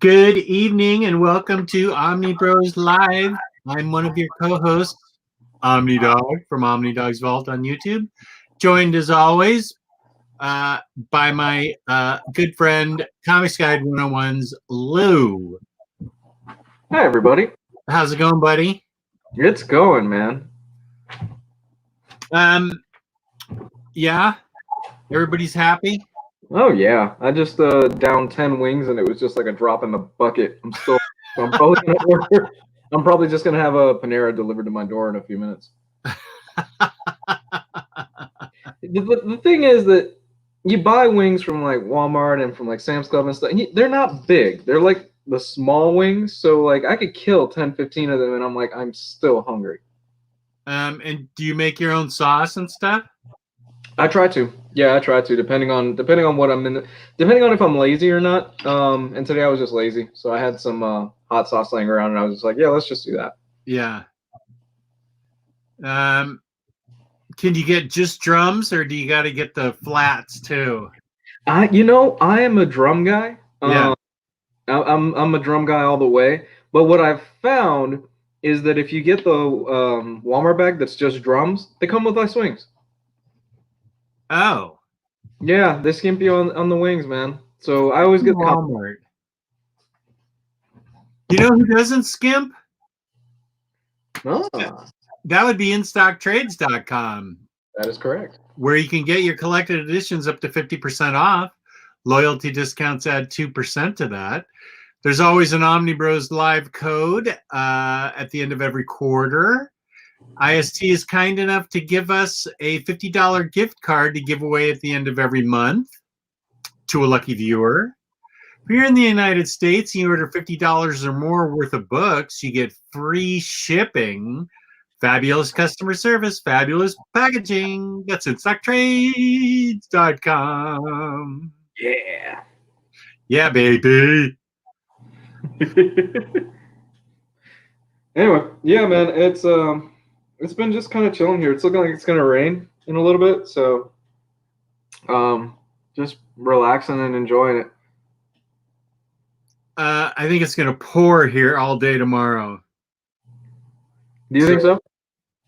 Good evening and welcome to Omnibroslive. I'm one of your co-hosts, Omnidog from Omnidog's Vault on YouTube, joined as always by my good friend, Comics Guide 101's Lou. Hi, everybody. How's it going, buddy? It's going, man. Yeah, everybody's happy. Oh yeah, I just downed 10 wings and it was just like a drop in the bucket. I'm probably gonna order. I'm probably just gonna have a Panera delivered to my door in a few minutes. The thing is that you buy wings from like Walmart and from like Sam's Club and stuff. And they're not big. They're like the small wings. So like I could kill 10, 15 of them and I'm like, I'm still hungry. And do you make your own sauce and stuff? I try to. Yeah, I try to, depending on what I'm in, depending on if I'm lazy or not. And today I was just lazy, so I had some hot sauce laying around, and I was just like, yeah, let's just do that. Yeah. Can you get just drums, or do you got to get the flats too? I am a drum guy. Yeah. I'm a drum guy all the way. But what I've found is that if you get the Walmart bag that's just drums, they come with ice wings. Oh. Yeah, they skimp you on the wings, man. So I always get Walmart. You know who doesn't skimp? Oh. That would be InStockTrades.com. That is correct. Where you can get your collected editions up to 50% off. Loyalty discounts add 2% to that. There's always an Omnibros Live code at the end of every quarter. IST is kind enough to give us a $50 gift card to give away at the end of every month to a lucky viewer. If you're in the United States and you order $50 or more worth of books, you get free shipping, fabulous customer service, fabulous packaging. That's InStockTrades.com. Yeah. Yeah, baby. Anyway, yeah, man, it's been just kind of chilling here. It's looking like it's gonna rain in a little bit, so just relaxing and enjoying it. I think it's gonna pour here all day tomorrow. Do you think so?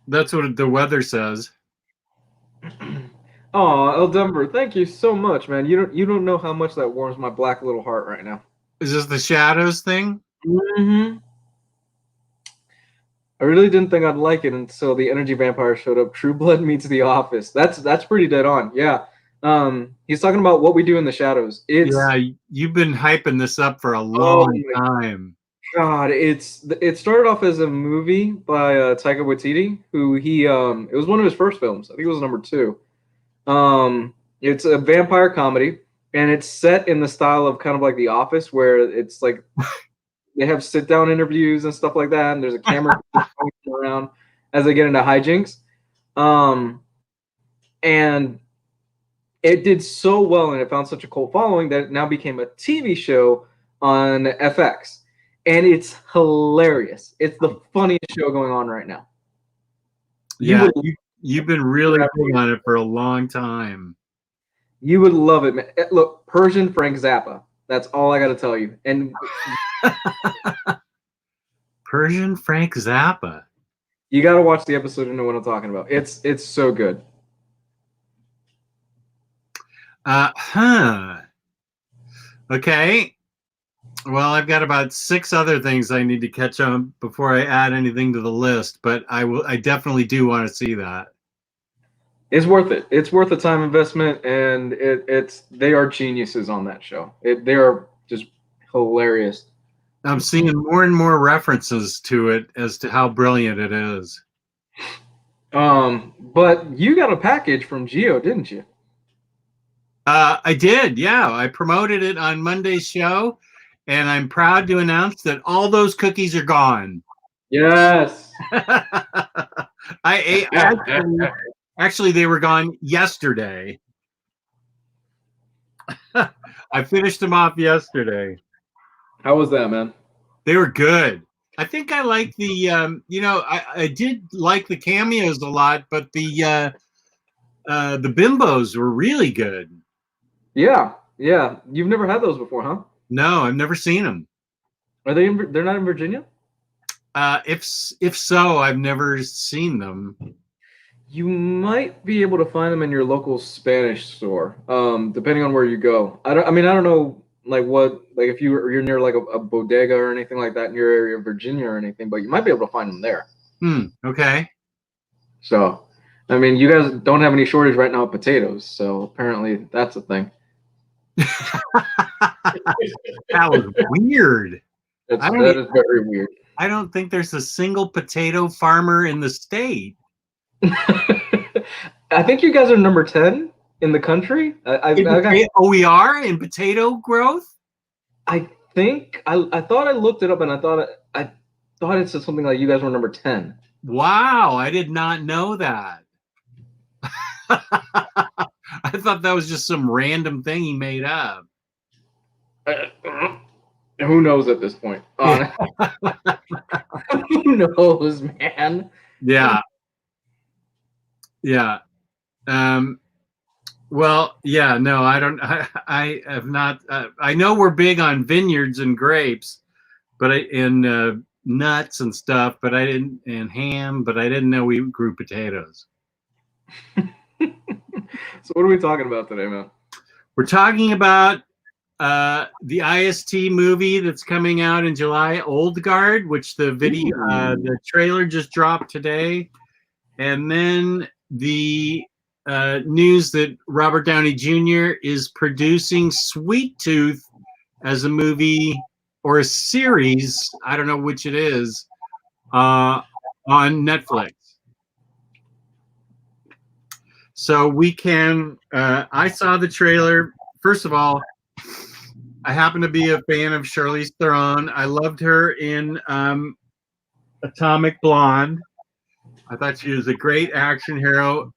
That's what the weather says. Oh, El Denver, thank you so much, man. You don't know how much that warms my black little heart right now. Is this the shadows thing? Mm-hmm. I really didn't think I'd like it until the energy vampire showed up. True Blood meets The Office. That's pretty dead on. Yeah. He's talking about what we do in the shadows. Yeah, you've been hyping this up for a long time. God, it started off as a movie by Taika Waititi, who it was one of his first films. I think it was number 2. It's a vampire comedy, and it's set in the style of kind of like The Office, where it's like they have sit-down interviews and stuff like that, and there's a camera going around as they get into hijinks. And it did so well, and it found such a cult following that it now became a TV show on FX. And it's hilarious. It's the funniest show going on right now. Yeah, you've been really big on it for a long time. You would love it, man. Look, Persian Frank Zappa. That's all I got to tell you. And Persian Frank Zappa. You got to watch the episode and know what I'm talking about. It's so good. Okay. Well, I've got about 6 other things I need to catch on before I add anything to the list, but I definitely do want to see that. It's worth it. It's worth the time investment, and they are geniuses on that show. They are just hilarious. I'm seeing more and more references to it as to how brilliant it is. But you got a package from Geo, didn't you? I did, yeah. I promoted it on Monday's show, and I'm proud to announce that all those cookies are gone. Yes. Actually, they were gone yesterday. I finished them off yesterday. How was that, man? They were good. I think I like the, I did like the cameos a lot, but the bimbos were really good. Yeah. You've never had those before, huh? No, I've never seen them. Are they? They're not in Virginia. If so, I've never seen them. You might be able to find them in your local Spanish store, depending on where you go. I don't know, like if you're near like a bodega or anything like that in your area of Virginia or anything, but you might be able to find them there. Okay. So, I mean, you guys don't have any shortage right now of potatoes, so apparently that's a thing. That was weird. That is very weird. I don't think there's a single potato farmer in the state. I think you guys are number 10 in the country. We are in potato growth? I think I thought I looked it up and I thought it said something like you guys were number 10. Wow, I did not know that. I thought that was just some random thing he made up. Who knows at this point? Who knows, man? Yeah. Yeah. Well, yeah, no, I have not. I know we're big on vineyards and grapes, but in nuts and stuff, but and ham, but I didn't know we grew potatoes. So what are we talking about today, man? We're talking about the IST movie that's coming out in July, Old Guard, which the the trailer just dropped today, and then the news that Robert Downey Jr. is producing Sweet Tooth as a movie or a series, I don't know which it is, on Netflix. So we can, I saw the trailer. First of all, I happen to be a fan of Charlize Theron. I loved her in Atomic Blonde. I thought she was a great action hero,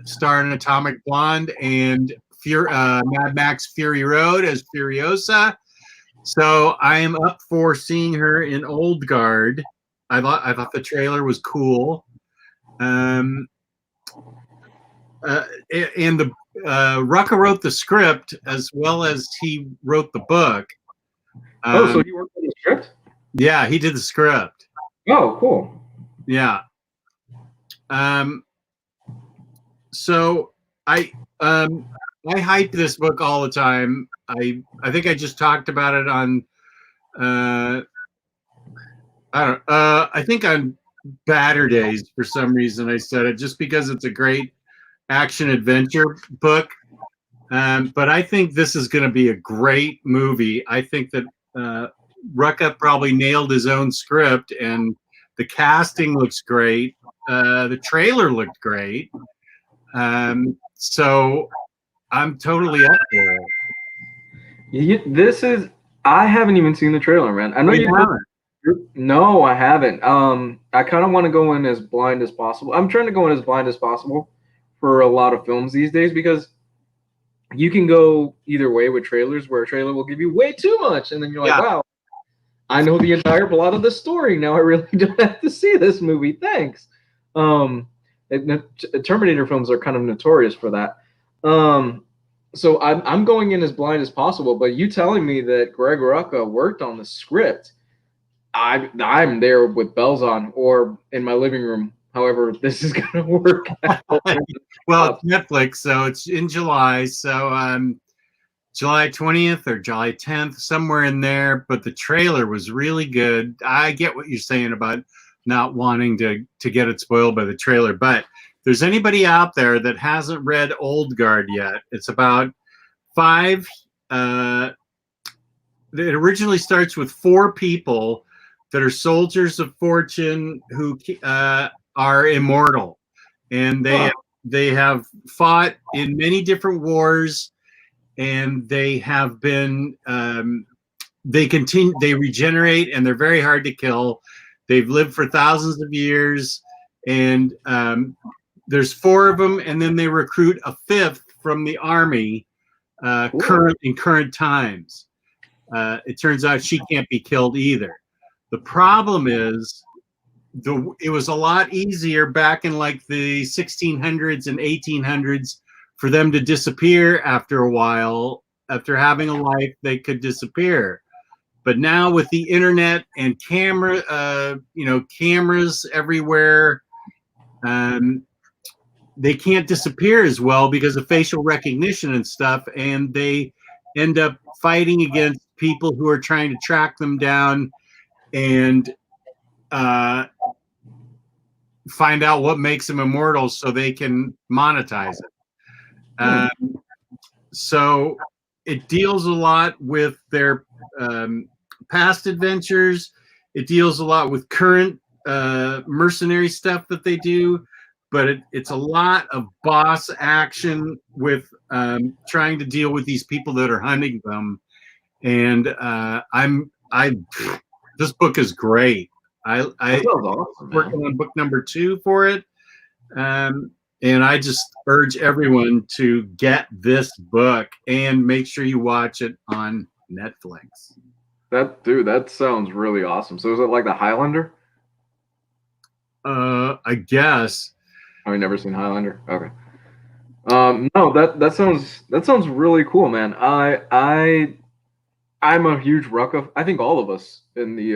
starring in Atomic Blonde and Mad Max Fury Road as Furiosa. So I am up for seeing her in Old Guard. I thought the trailer was cool. And Rucka wrote the script as well as he wrote the book. So he worked on the script? Yeah, he did the script. Oh, cool. Yeah. So I hype this book all the time. I think I just talked about it on I think on Batter Days for some reason I said it just because it's a great action adventure book. But I think this is going to be a great movie. I think that Rucka probably nailed his own script and the casting looks great. The trailer looked great. So I'm totally up for it. I haven't even seen the trailer, man. I know you haven't. No, I haven't. I kind of want to go in as blind as possible. I'm trying to go in as blind as possible for a lot of films these days because you can go either way with trailers where a trailer will give you way too much. And then you're like, wow, I know the entire plot of the story. Now I really don't have to see this movie. Thanks. Terminator films are kind of notorious for that. So I'm going in as blind as possible, but you telling me that Greg Rucka worked on the script, I'm there with bells on or in my living room. However, this is going to work out. Well, it's Netflix, so it's in July. So July 20th or July 10th, somewhere in there. But the trailer was really good. I get what you're saying about not wanting to get it spoiled by the trailer. But if there's anybody out there that hasn't read Old Guard yet, it's about it originally starts with 4 people that are soldiers of fortune who are immortal, and they have fought in many different wars, and they have been they regenerate, and they're very hard to kill. They've lived for thousands of years, and there's 4 of them, and then they recruit a 5th from the army in current times. It turns out she can't be killed either. The problem is it was a lot easier back in like the 1600s and 1800s for them to disappear after a while. After having a life, they could disappear. But now with the internet and cameras everywhere, they can't disappear as well because of facial recognition and stuff, and they end up fighting against people who are trying to track them down and find out what makes them immortal so they can monetize it. So it deals a lot with their past adventures. It deals a lot with current mercenary stuff that they do, but it's a lot of boss action with trying to deal with these people that are hunting them. And this book is great. I'm working on book number 2 for it. And I just urge everyone to get this book and make sure you watch it on Netflix. That sounds really awesome. So is it like the Highlander? I guess. I've never seen Highlander. Okay. No, that sounds really cool, man. I'm a huge Rucka. I think all of us in the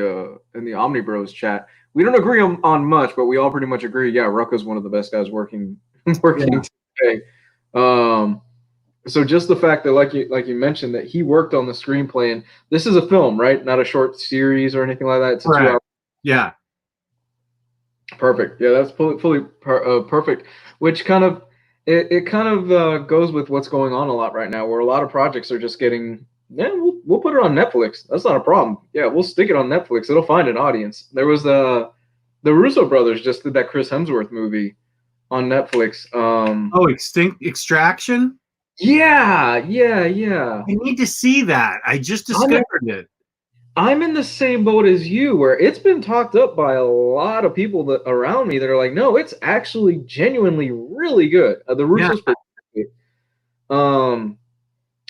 OmniBros chat, we don't agree on much, but we all pretty much agree. Yeah, Rucka's one of the best guys working today. So just the fact that, like you mentioned, that he worked on the screenplay, and this is a film, right? Not a short series or anything like that. It's a 2-hour. Yeah. Perfect. Yeah, that's fully perfect. Which kind of goes with what's going on a lot right now, where a lot of projects are just getting. Yeah, we'll put it on Netflix. That's not a problem. Yeah, we'll stick it on Netflix. It'll find an audience. There was the Russo brothers just did that Chris Hemsworth movie on Netflix. Extraction? Yeah. I need to see that. I just discovered it. I'm in the same boat as you, where it's been talked up by a lot of people that around me that are like, no, it's actually genuinely really good. The Russo's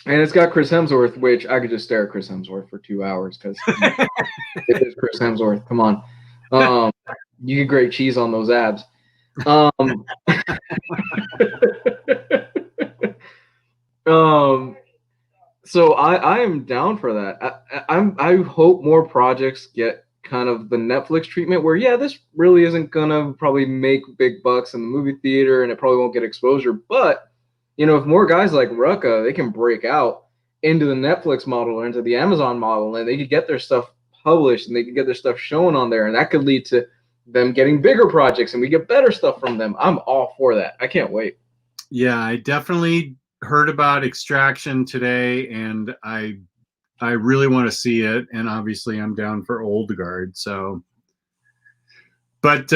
and it's got Chris Hemsworth, which I could just stare at Chris Hemsworth for 2 hours because it is Chris Hemsworth. Come on. You get great cheese on those abs. So I am down for that. I hope more projects get kind of the Netflix treatment where, yeah, this really isn't going to probably make big bucks in the movie theater and it probably won't get exposure, but if more guys like Rucka, they can break out into the Netflix model or into the Amazon model, and they could get their stuff published and they could get their stuff shown on there, and that could lead to them getting bigger projects and we get better stuff from them. I'm all for that. I can't wait. Yeah, I definitely heard about Extraction today, and I really want to see it, and obviously I'm down for Old Guard, so. But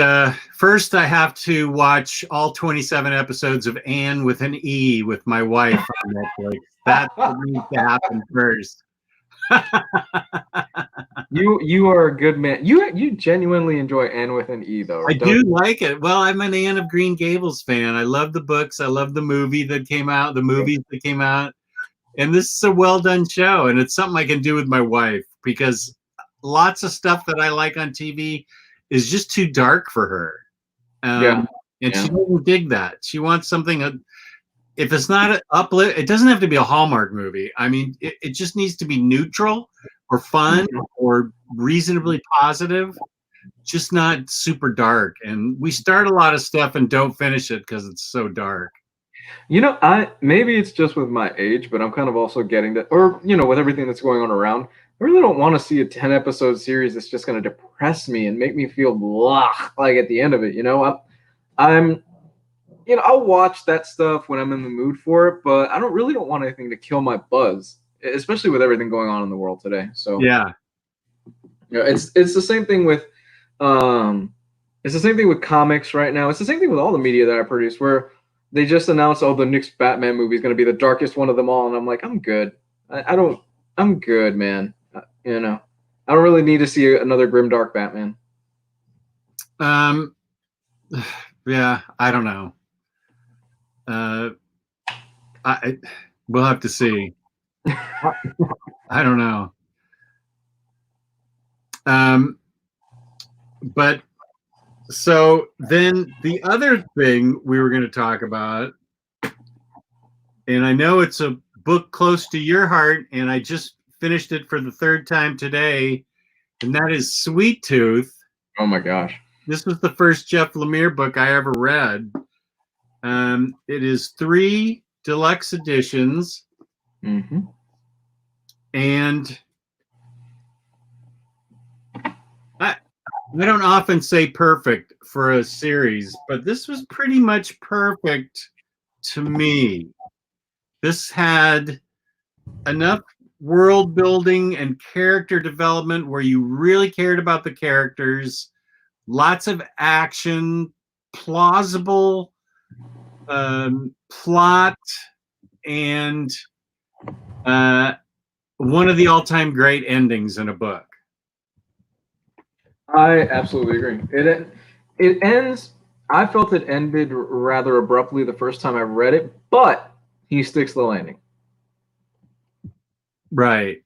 first, I have to watch all 27 episodes of Anne with an E with my wife on Netflix. That needs to happen first. You are a good man. You genuinely enjoy Anne with an E, though. I do like it. Well, I'm an Anne of Green Gables fan. I love the books. I love the movie that came out, the movies that came out. And this is a well-done show, and it's something I can do with my wife because lots of stuff that I like on TV is just too dark for her. And she doesn't dig that. She wants something, if it's not an uplift, it doesn't have to be a Hallmark movie. I mean, it just needs to be neutral or fun or reasonably positive, just not super dark. And we start a lot of stuff and don't finish it because it's so dark. Maybe it's just with my age, but I'm kind of also getting that, or, with everything that's going on around, I really don't want to see a 10-episode series that's just going to depress me and make me feel blah, like at the end of it. I'll watch that stuff when I'm in the mood for it, but I don't want anything to kill my buzz, especially with everything going on in the world today. So yeah, it's the same thing with comics right now. It's the same thing with all the media that I produce, where they just announced, the next Batman movie is going to be the darkest one of them all, and I'm like, I'm good. I'm good, man. I don't really need to see another grimdark Batman. Yeah, I don't know. We'll have to see. I don't know. But so then the other thing we were going to talk about, and I know it's a book close to your heart, and I just finished it for the third time today, and that is Sweet Tooth. Oh my gosh. This was the first Jeff Lemire book I ever read. It is 3 deluxe editions. Mm-hmm. And I don't often say perfect for a series, but this was pretty much perfect to me. This had enough world building and character development where you really cared about the characters, lots of action, plausible plot, and one of the all-time great endings in a book. I absolutely agree. It ends. I felt it ended rather abruptly the first time I read it, but he sticks the landing. Right.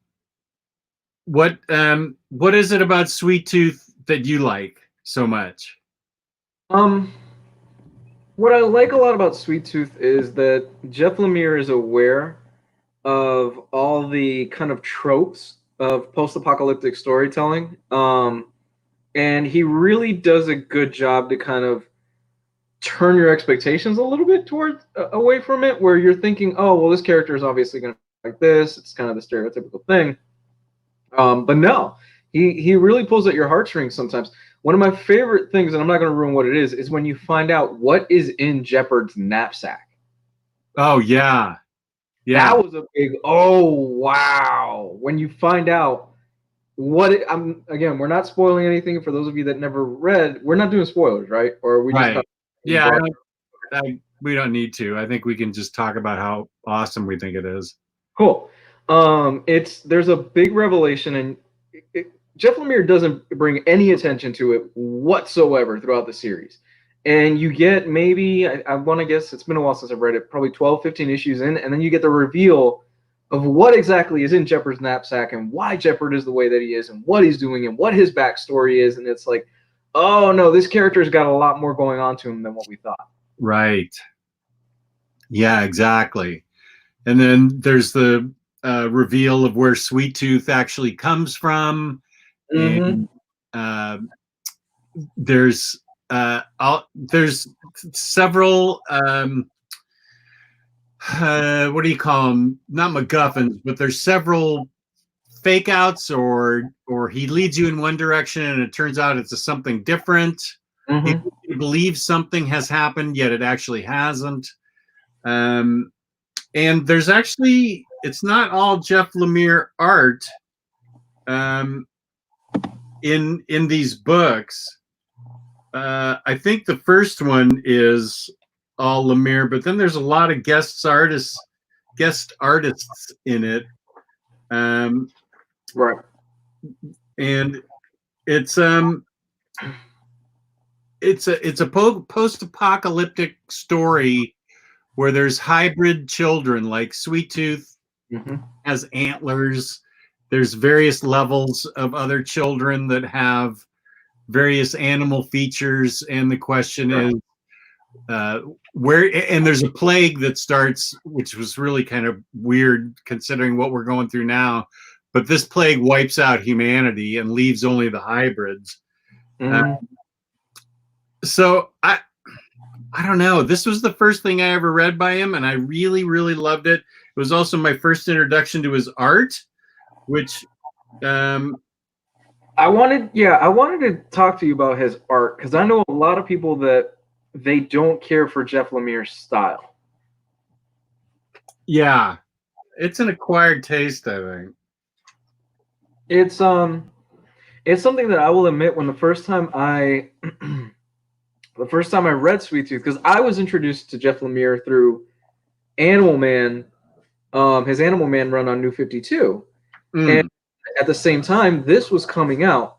What is it about Sweet Tooth that you like so much? What I like a lot about Sweet Tooth is that Jeff Lemire is aware of all the kind of tropes of post-apocalyptic storytelling. And he really does a good job to kind of turn your expectations a little bit towards away from it, where you're thinking, oh, well, this character is obviously going to be like this. It's kind of the stereotypical thing. But no, he really pulls at your heartstrings sometimes. One of my favorite things, and I'm not going to ruin what it is when you find out what is in Jeopard's knapsack. Oh, yeah. Yeah. That was a big, oh, wow. When you find out what it, again, we're not spoiling anything for those of you that never read. We're not doing spoilers, right? Or we right. just yeah, we don't need to. I think we can just talk about how awesome we think it is. Cool. There's a big revelation, and Jeff Lemire doesn't bring any attention to it whatsoever throughout the series. And you get maybe, I want to guess, it's been a while since I've read it, probably 12, 15 issues in, and then you get the reveal of what exactly is in Jeopard's knapsack and why Jeopard is the way that he is and what he's doing and what his backstory is. And it's like, oh no, this character's got a lot more going on to him than what we thought. Right. Yeah, exactly. And then there's the reveal of where Sweet Tooth actually comes from. Mm-hmm. And there's several what do you call them? Not MacGuffins, but there's several fake outs, or he leads you in one direction and it turns out it's something different. Mm-hmm. He believes something has happened, yet it actually hasn't. And there's actually, it's not all Jeff Lemire art in these books. I think the first one is all Lemire, but then there's a lot of guest artists in it. Right. And it's a post-apocalyptic story where there's hybrid children, like Sweet Tooth has antlers. There's various levels of other children that have various animal features, and the question is where, and there's a plague that starts, which was really kind of weird considering what we're going through now, but this plague wipes out humanity and leaves only the hybrids. So I don't know, this was the first thing I ever read by him, and I really, really loved it. It was also my first introduction to his art, which I wanted to talk to you about his art, because I know a lot of people that they don't care for Jeff Lemire's style. Yeah, it's an acquired taste, I think. It's something that I will admit, when the first time I read Sweet Tooth, because I was introduced to Jeff Lemire through Animal Man, his Animal Man run on New 52, and at the same time this was coming out,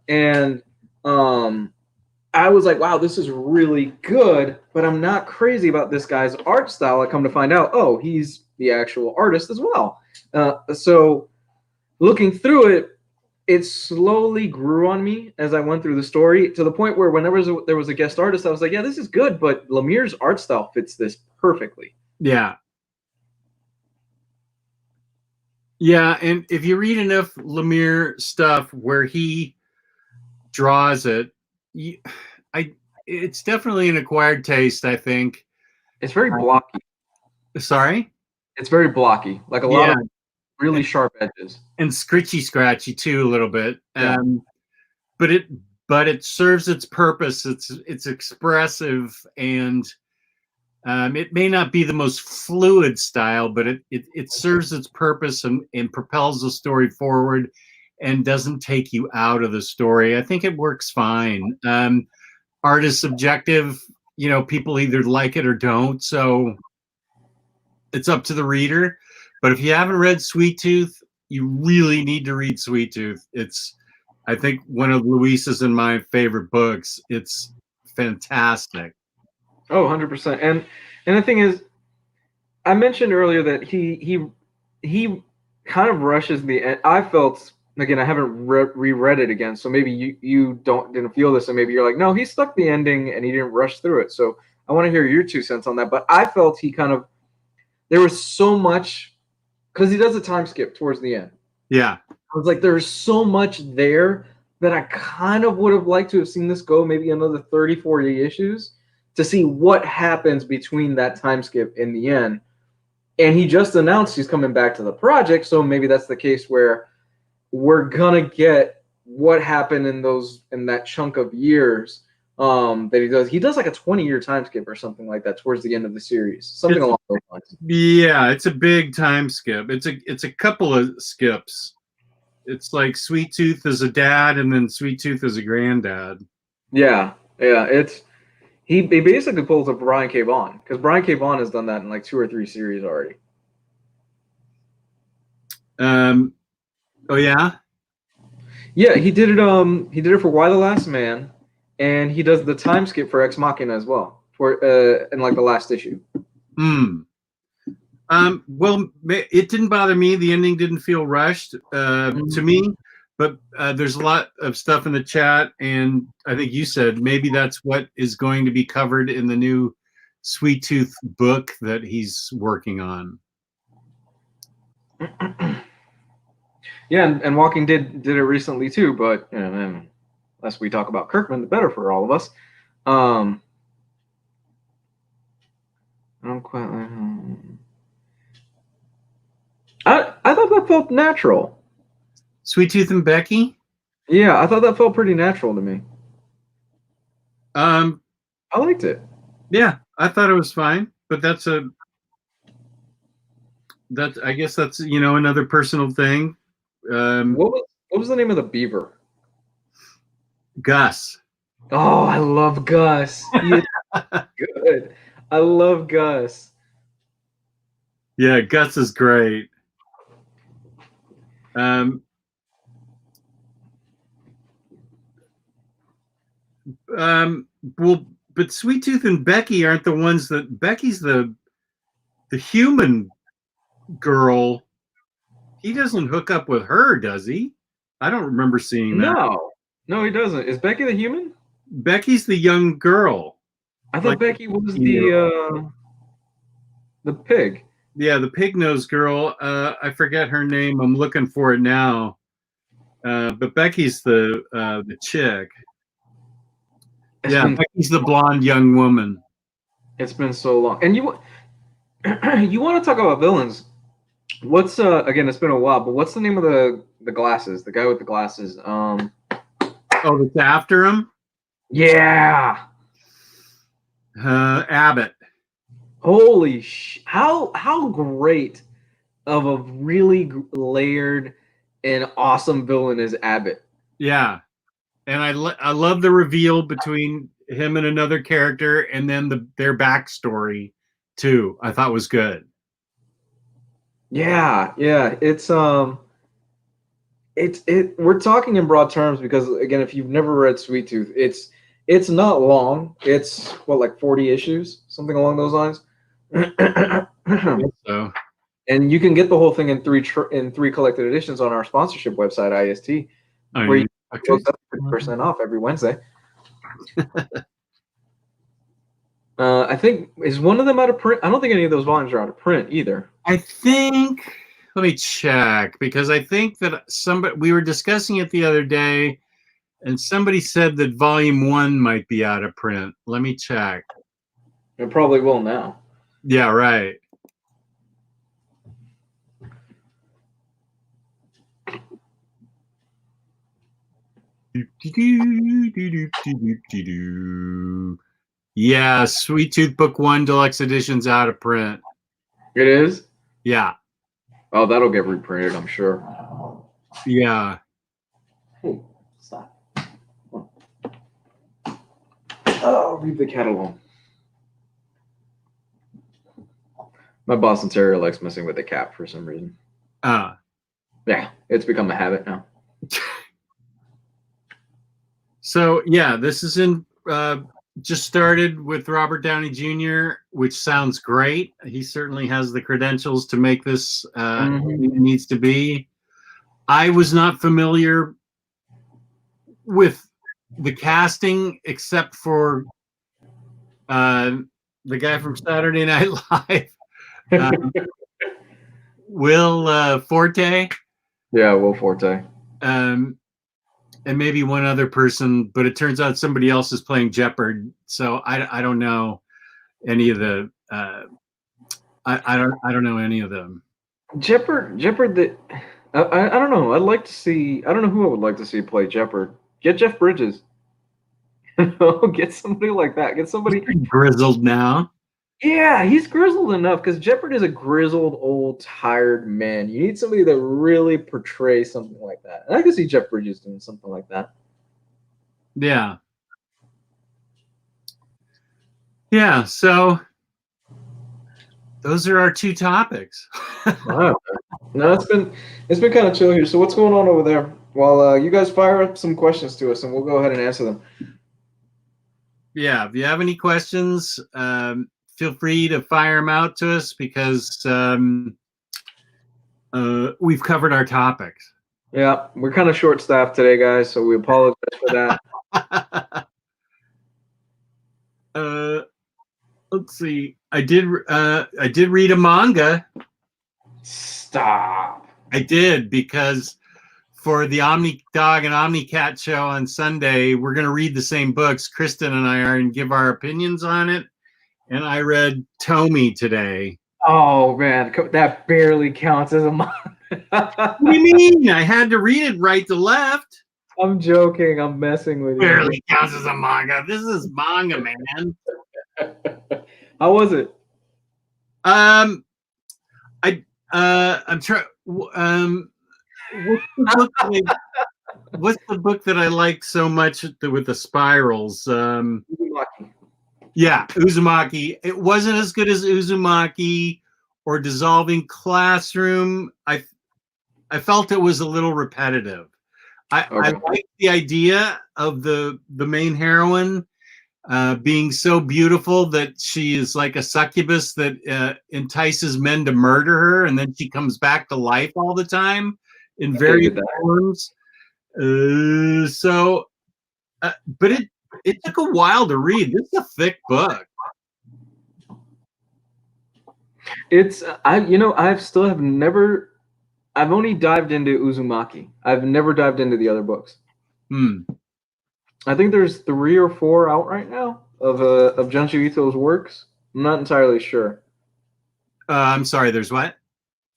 and I was like, wow, this is really good, but I'm not crazy about this guy's art style. I come to find out, oh, he's the actual artist as well. So looking through it, it slowly grew on me as I went through the story, to the point where whenever there was a guest artist, I was like, yeah, this is good, but Lemire's art style fits this perfectly. Yeah. Yeah, and if you read enough Lemire stuff where he draws it, you, it's definitely an acquired taste, I think. It's very blocky. Sorry? It's very blocky, like a lot of really sharp edges. And scritchy scratchy too a little bit. Yeah. But it serves its purpose. It's expressive, and it may not be the most fluid style, but it serves its purpose and propels the story forward and doesn't take you out of the story. I think it works fine. Art is subjective. You know, people either like it or don't, so it's up to the reader. But if you haven't read Sweet Tooth, you really need to read Sweet Tooth. It's, I think, one of Luis's and my favorite books. It's fantastic. Oh, 100%. And the thing is, I mentioned earlier that he kind of rushes the end. I felt, again, I haven't reread it again, so maybe you didn't feel this, and maybe you're like, no, he stuck the ending and he didn't rush through it. So I want to hear your 2 cents on that. But I felt he kind of, there was so much, because he does a time skip towards the end. Yeah. I was like, there's so much there that I kind of would have liked to have seen this go maybe another 30, 40 issues to see what happens between that time skip in the end. And he just announced he's coming back to the project, so maybe that's the case where we're gonna get what happened in that chunk of years that he does. He does like a 20-year time skip or something like that towards the end of the series, something along those lines. Yeah, it's a big time skip. It's a couple of skips. It's like Sweet Tooth as a dad, and then Sweet Tooth as a granddad. Yeah. It's he basically pulls up Brian K. Vaughan, because Brian K. Vaughan has done that in like 2 or 3 series already. Oh yeah. Yeah, he did it. He did it for Why the Last Man, and he does the time skip for Ex Machina as well, for in like the last issue. Well, it didn't bother me. The ending didn't feel rushed to me, but there's a lot of stuff in the chat, and I think you said maybe that's what is going to be covered in the new Sweet Tooth book that he's working on. Yeah, and Walking did it recently too, but you know, unless we talk about Kirkman, the better for all of us. I don't quite like. I thought that felt natural. Sweet Tooth and Becky? Yeah, I thought that felt pretty natural to me. I liked it. Yeah, I thought it was fine, but I guess that's, you know, another personal thing. What was the name of the beaver? Gus. Oh, I love Gus. Good. I love Gus. Yeah, Gus is great. Well, but Sweet Tooth and Becky aren't the ones that Becky's the human girl. He doesn't hook up with her, does he? I don't remember seeing that. No, he doesn't. Is Becky the human? Becky's the young girl. I thought Becky was the pig. Yeah, the pig-nosed girl. I forget her name. I'm looking for it now. But Becky's the chick. Becky's the blonde young woman. It's been so long. And you want to talk about villains? What's again? It's been a while, but what's the name of the glasses? The guy with the glasses. Oh, that's after him. Yeah. Abbott. Holy how great of a really layered and awesome villain is Abbott. Yeah. And I love the reveal between him and another character, and then their backstory too. I thought was good. Yeah. It's we're talking in broad terms because again, if you've never read Sweet Tooth, it's not long. It's what, like 40 issues, something along those lines. So, and you can get the whole thing in three collected editions on our sponsorship website, IST, where you get 50% off every Wednesday. I think, is one of them out of print? I don't think any of those volumes are out of print either. I think, Let me check, because I think that we were discussing it the other day, and somebody said that volume 1 might be out of print. Let me check. It probably will now. Yeah, right. Yeah, Sweet Tooth Book 1 Deluxe Edition's out of print. It is? Yeah. Oh, that'll get reprinted, I'm sure. Yeah. Hey, stop. Oh, leave the cat alone. My Boston Terrier likes messing with the cat for some reason. Yeah, it's become a habit now. So, yeah, this is in just started with Robert Downey Jr., which sounds great. He certainly has the credentials to make this needs to be. I was not familiar with the casting except for the guy from Saturday Night Live, Will Forte. Yeah, Will Forte. And maybe one other person, but it turns out somebody else is playing Jeopard. So I don't know any of the I don't know any of them. Jeopard. I don't know. I'd like to see. I don't know who I would like to see play Jeopard. Get Jeff Bridges. Get somebody like that. Get somebody grizzled now. Yeah, he's grizzled enough because Jeopard is a grizzled, old, tired man. You need somebody that really portrays something like that. And I can see Jeff Bridges doing something like that. Yeah. Yeah, so those are our 2 topics. Wow. No, it's been kind of chill here. So what's going on over there? While you guys fire up some questions to us, and we'll go ahead and answer them. Yeah, if you have any questions, feel free to fire them out to us because we've covered our topics. Yeah, we're kind of short-staffed today, guys, so we apologize for that. Let's see. I did read a manga. Stop. I did, because for the Omnidog and Omnicat show on Sunday, we're going to read the same books. Kristan and I are, and give our opinions on it. And I read Tomy today. Oh, man. That barely counts as a manga. What do you mean? I had to read it right to left. I'm joking. I'm messing with you. Barely counts as a manga. This is manga, man. How was it? I'm trying. What's the book that I like so much with the spirals? Uzumaki. Yeah, Uzumaki. It wasn't as good as Uzumaki or Dissolving Classroom. I felt it was a little repetitive. I like the idea of the main heroine being so beautiful that she is like a succubus that entices men to murder her, and then she comes back to life all the time in various forms. But it took a while to read. This is a thick book. It's I've only dived into Uzumaki. I've never dived into the other books. I think there's 3 or 4 out right now of Junji Ito's works. I'm not entirely sure. I'm sorry, there's what?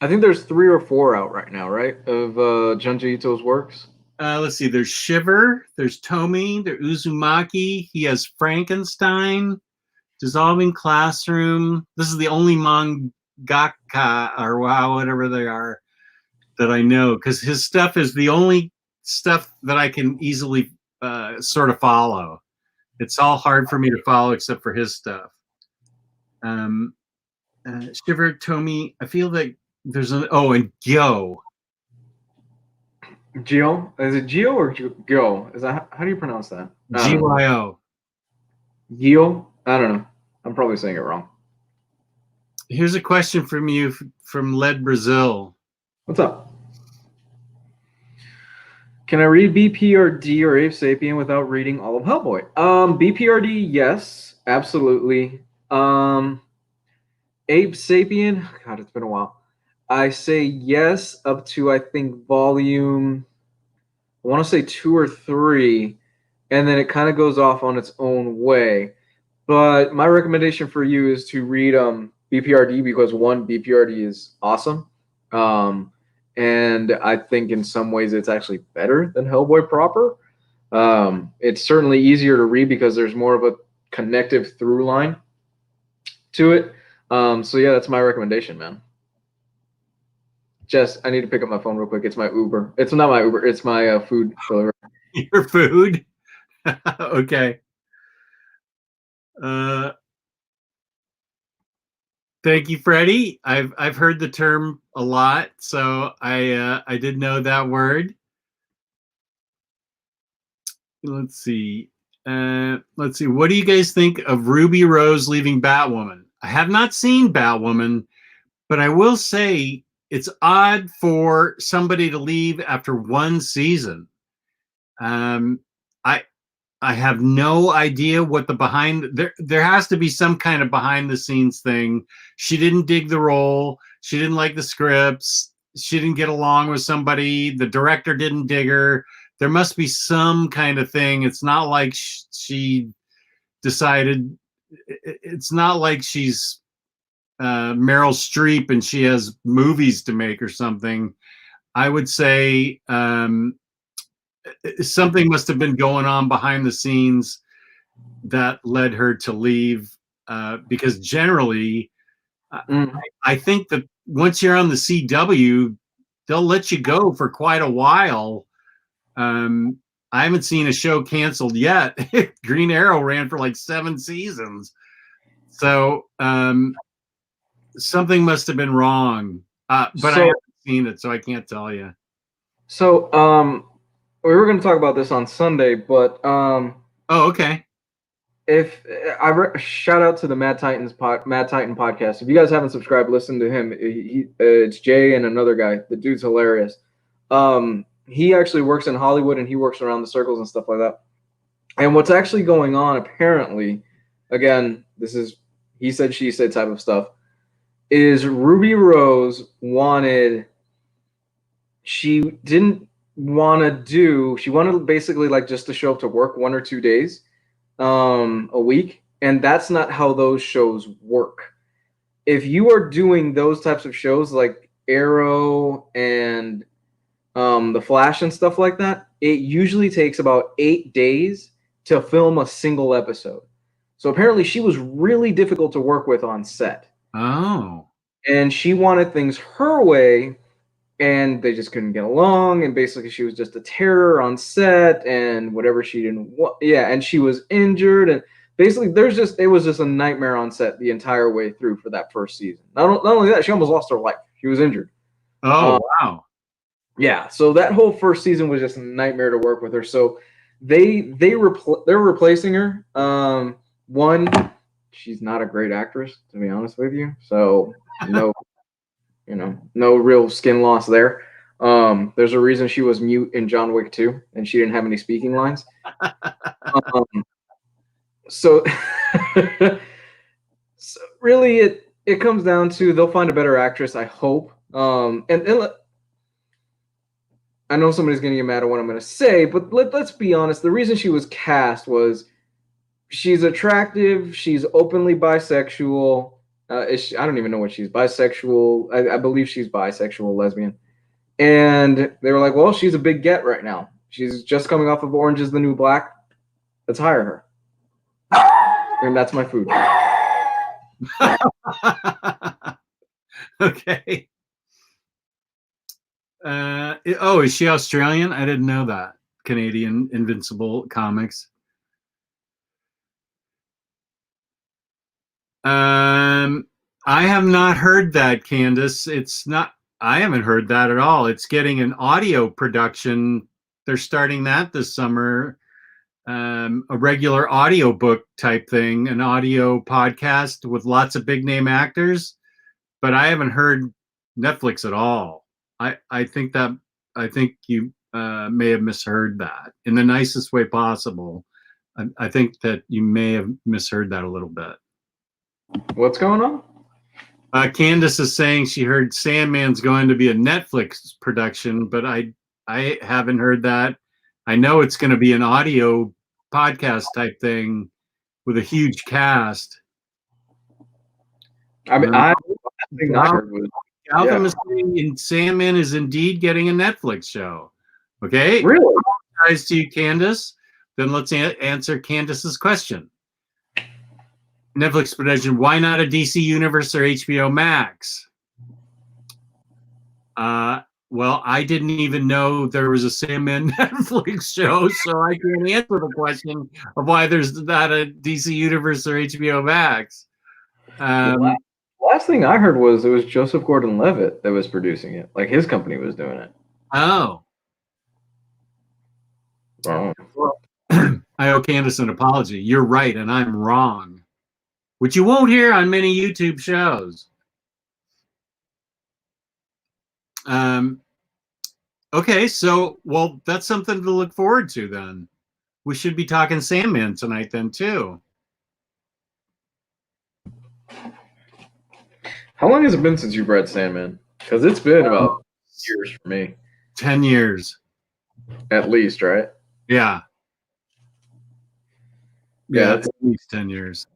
I think there's 3 or 4 out right now, right? Of Junji Ito's works. Let's see. There's Shiver. There's Tomy. There's Uzumaki. He has Frankenstein. Dissolving Classroom. This is the only mangaka or whatever they are that I know, because his stuff is the only stuff that I can easily sort of follow. It's all hard for me to follow except for his stuff. Shiver, Tomy. I feel like there's and Gyo. Gyo? Is it Gyo or Gyo? Is that how do you pronounce that? Gyo. Gyo? I don't know. I'm probably saying it wrong. Here's a question from you from Led Brazil. What's up? Can I read BPRD or Ape Sapien without reading all of Hellboy? BPRD, yes, absolutely. Ape Sapien, God, it's been a while. I say yes up to, I think, volume, I want to say 2 or 3, and then it kind of goes off on its own way. But my recommendation for you is to read BPRD, because one, BPRD is awesome. And I think in some ways it's actually better than Hellboy proper. It's certainly easier to read because there's more of a connective through line to it. So yeah, that's my recommendation, man. Jess, I need to pick up my phone real quick. It's my Uber. It's not my Uber. It's my food delivery. Your food? Okay. Thank you, Freddie. I've heard the term a lot, so I did know that word. Let's see. What do you guys think of Ruby Rose leaving Batwoman? I have not seen Batwoman, but I will say it's odd for somebody to leave after one season. I have no idea what the there has to be some kind of behind the scenes thing. She didn't dig the role. She didn't like the scripts. She didn't get along with somebody. The director didn't dig her. There must be some kind of thing. It's not like she decided. It's not like she's Meryl Streep and she has movies to make or something. I would say something must have been going on behind the scenes that led her to leave, because generally, I think that once you're on the CW, they'll let you go for quite a while. I haven't seen a show canceled yet. Green Arrow ran for like 7 seasons. So something must have been wrong. But I haven't seen it, so I can't tell you. So we were going to talk about this on Sunday, but oh, okay. If shout out to the Mad Titan podcast. If you guys haven't subscribed, listen to him. It's Jay and another guy. The dude's hilarious. He actually works in Hollywood and he works around the circles and stuff like that. And what's actually going on, apparently, again, this is he said, she said type of stuff, is Ruby Rose she wanted basically like just to show up to work 1 or 2 days a week, and that's not how those shows work. If you are doing those types of shows like Arrow and The Flash and stuff like that, it usually takes about 8 days to film a single episode. So apparently she was really difficult to work with on set. Oh. And she wanted things her way, and they just couldn't get along, and basically she was just a terror on set, and whatever she didn't want, and she was injured, and basically it was just a nightmare on set the entire way through for that first season. Not only that, she almost lost her life. She was injured. Oh, wow. Yeah, so that whole first season was just a nightmare to work with her. So they're replacing her. One, she's not a great actress, to be honest with you. So no real skin loss there. There's a reason she was mute in John Wick 2, and she didn't have any speaking lines. So really, it comes down to they'll find a better actress, I hope. And I know somebody's going to get mad at what I'm going to say, but let's be honest. The reason she was cast was she's attractive. She's openly bisexual. I don't even know what she's bisexual. I believe she's bisexual, lesbian. And they were like, well, she's a big get right now. She's just coming off of Orange is the New Black. Let's hire her. And that's my food. Okay. Is she Australian? I didn't know that. Canadian Invincible Comics. I have not heard that, Candace. I haven't heard that at all. It's getting an audio production. They're starting that this summer. A regular audiobook type thing, an audio podcast with lots of big name actors. But I haven't heard Netflix at all. I think you may have misheard that in the nicest way possible. I think that you may have misheard that a little bit. What's going on? Candace is saying she heard Sandman's going to be a Netflix production, but I haven't heard that. I know it's going to be an audio podcast type thing with a huge cast. I mean, I think I heard was Gotham is saying Sandman is indeed getting a Netflix show. Okay, really. Guys, to you, Candace. Then let's answer Candace's question. Netflix production. Why not a DC Universe or HBO Max? Well, I didn't even know there was a Sandman Netflix show, so I can't answer the question of why there's not a DC Universe or HBO Max. The last thing I heard was it was Joseph Gordon-Levitt that was producing it. Like his company was doing it. Oh. Oh. Well, I owe Candace an apology. You're right, and I'm wrong, which you won't hear on many YouTube shows. Okay, so, well, that's something to look forward to then. We should be talking Sandman tonight then, too. How long has it been since you've read Sandman? Because it's been about years for me. 10 years. At least, right? Yeah. Yeah, it's at least 10 years.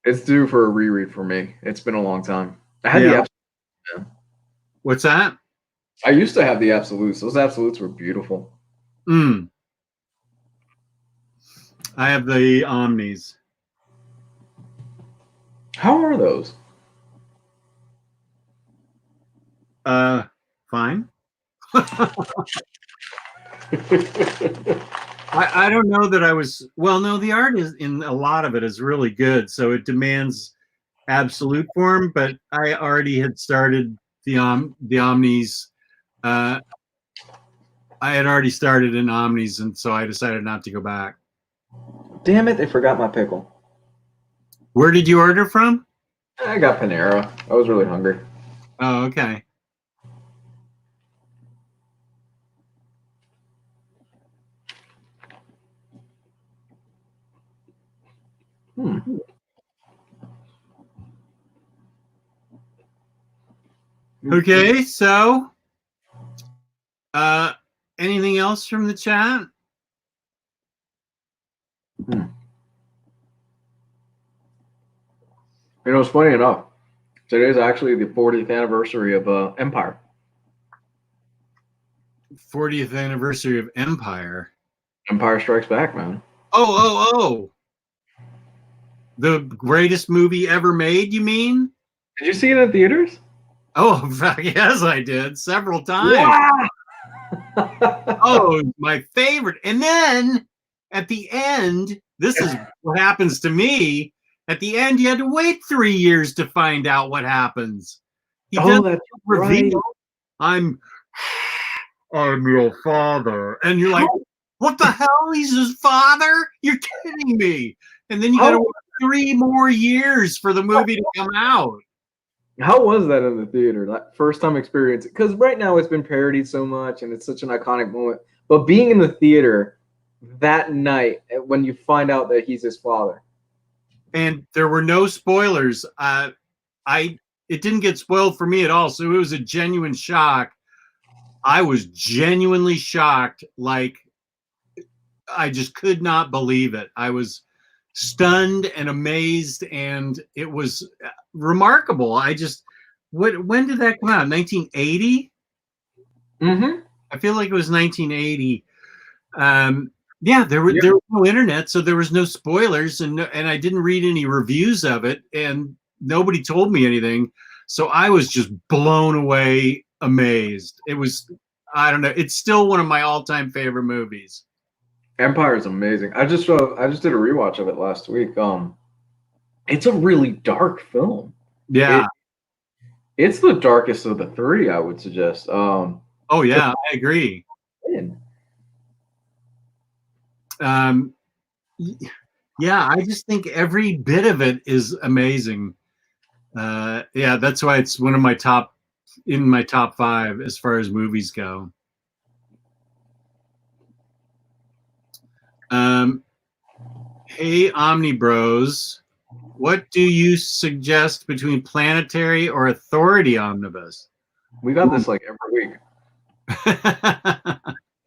It's due for a reread for me. It's been a long time. I had the absolutes. Yeah. What's that? I used to have the absolutes. Those absolutes were beautiful. I have the Omnis. How are those? Fine. I don't know that I was, well, no, the art is in a lot of it is really good, so it demands absolute form, but I already had started the Omnis. I had already started in Omnis, and so I decided not to go back. Damn it, they forgot my pickle. Where did you order from? I got Panera. I was really hungry. Oh, okay. Okay, so anything else from the chat? You know, it's funny enough. Today's actually the 40th anniversary of Empire. 40th anniversary of Empire. Empire Strikes Back, man. Oh. The greatest movie ever made, you mean? Did you see it in theaters? Oh, yes, I did. Several times. Wow! Oh, my favorite. And then at the end, this is what happens to me. At the end, you had to wait 3 years to find out what happens. He does that's reveal, right. I'm your father. And you're like, what the hell? He's his father? You're kidding me. And then you got to wait 3 more years for the movie to come out. How was that in the theater? That first time experience? Because right now it's been parodied so much and it's such an iconic moment. But being in the theater that night when you find out that he's his father. And there were no spoilers. It didn't get spoiled for me at all. So it was a genuine shock. I was genuinely shocked. Like, I just could not believe it. I was stunned and amazed, and it was remarkable. When did that come out? 1980? Mm-hmm. I feel like it was 1980. There was no internet, so there was no spoilers, and I didn't read any reviews of it, and nobody told me anything. So I was just blown away, amazed. It was, I don't know, it's still one of my all-time favorite movies. Empire is amazing. I just did a rewatch of it last week. It's a really dark film. Yeah. It's the darkest of the three, I would suggest. Oh yeah, I agree. Yeah, I just think every bit of it is amazing. Yeah, that's why it's one of my top 5 as far as movies go. Hey, OmniBros. What do you suggest between planetary or authority omnibus? We got this like every week.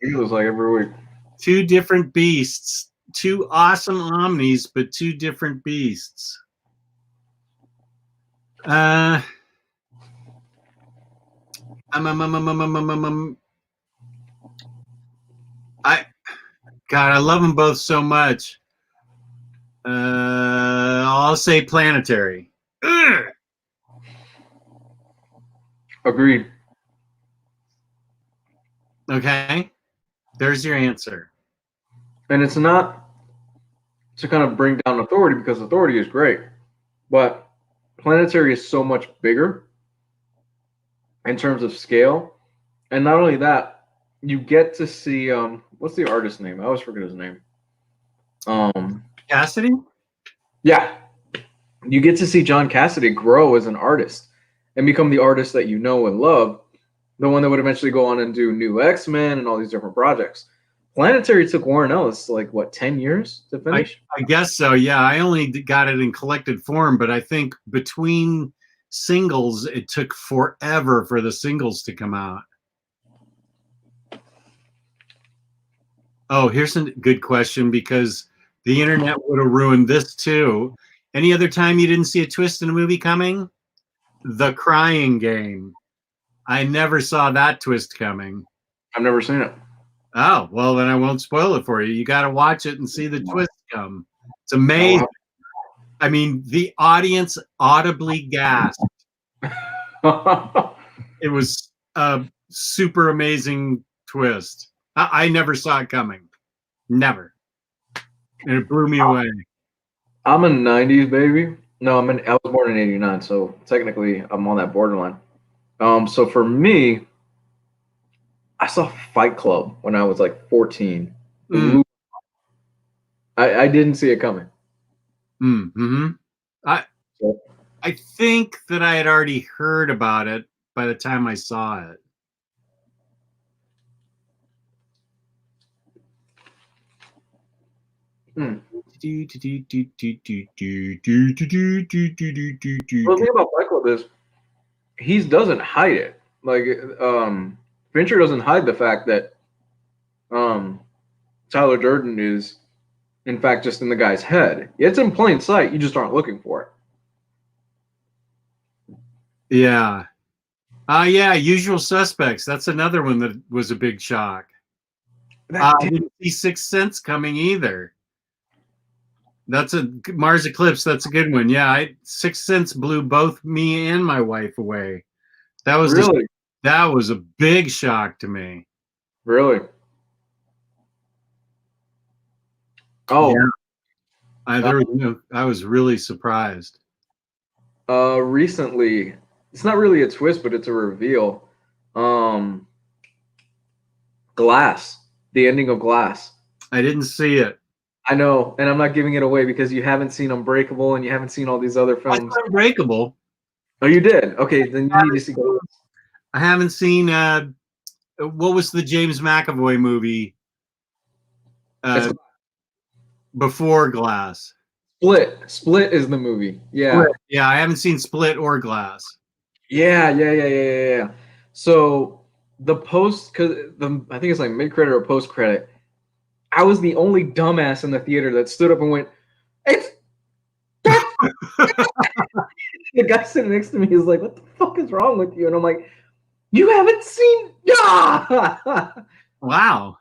We do this like every week. Two different beasts. Two awesome omnis, but two different beasts. I God, I love them both so much. I'll say planetary. Ugh. Agreed. Okay, there's your answer. And it's not to kind of bring down authority, because authority is great, but planetary is so much bigger in terms of scale. And not only that, you get to see what's the artist's name? I always forget his name. Cassidy? Yeah. You get to see John Cassidy grow as an artist and become the artist that you know and love, the one that would eventually go on and do New X-Men and all these different projects. Planetary took Warren Ellis like what, 10 years to finish? I guess so. Yeah, I only got it in collected form, but I think between singles, it took forever for the singles to come out. Oh, here's a good question, because the internet would have ruined this too. Any other time you didn't see a twist in a movie coming? The Crying Game. I never saw that twist coming. I've never seen it. Oh, well, then I won't spoil it for you. You got to watch it and see the twist come. It's amazing. I mean, the audience audibly gasped. It was a super amazing twist. I never saw it coming. Never. And it blew me away. I'm a 90s baby. No, I was born in 89, so technically I'm on that borderline. So for me, I saw Fight Club when I was like 14. Mm. I didn't see it coming. Mm-hmm. I think that I had already heard about it by the time I saw it. The thing about Fight Club is he doesn't hide it. Like Fincher doesn't hide the fact that Tyler Durden is in fact just in the guy's head. It's in plain sight. You just aren't looking for it. Yeah. Yeah, Usual Suspects. That's another one that was a big shock. I didn't see Sixth Sense coming either. That's a Mars Eclipse. That's a good one. Yeah, Sixth Sense blew both me and my wife away. That was really that was a big shock to me. Really? Oh, yeah. I was really surprised. Recently, it's not really a twist, but it's a reveal. Glass, the ending of Glass. I didn't see it. I know, and I'm not giving it away because you haven't seen Unbreakable and you haven't seen all these other films. Unbreakable. Oh, you did? Okay, then you need to see Glass. I haven't seen what was the James McAvoy movie before Glass? Split is the movie. Yeah. Split. Yeah, I haven't seen Split or Glass. Yeah. So the post, I think it's like mid-credit or post-credit, I was the only dumbass in the theater that stood up and went, "It's." The guy sitting next to me is like, "What the fuck is wrong with you?" And I'm like, "You haven't seen." Wow.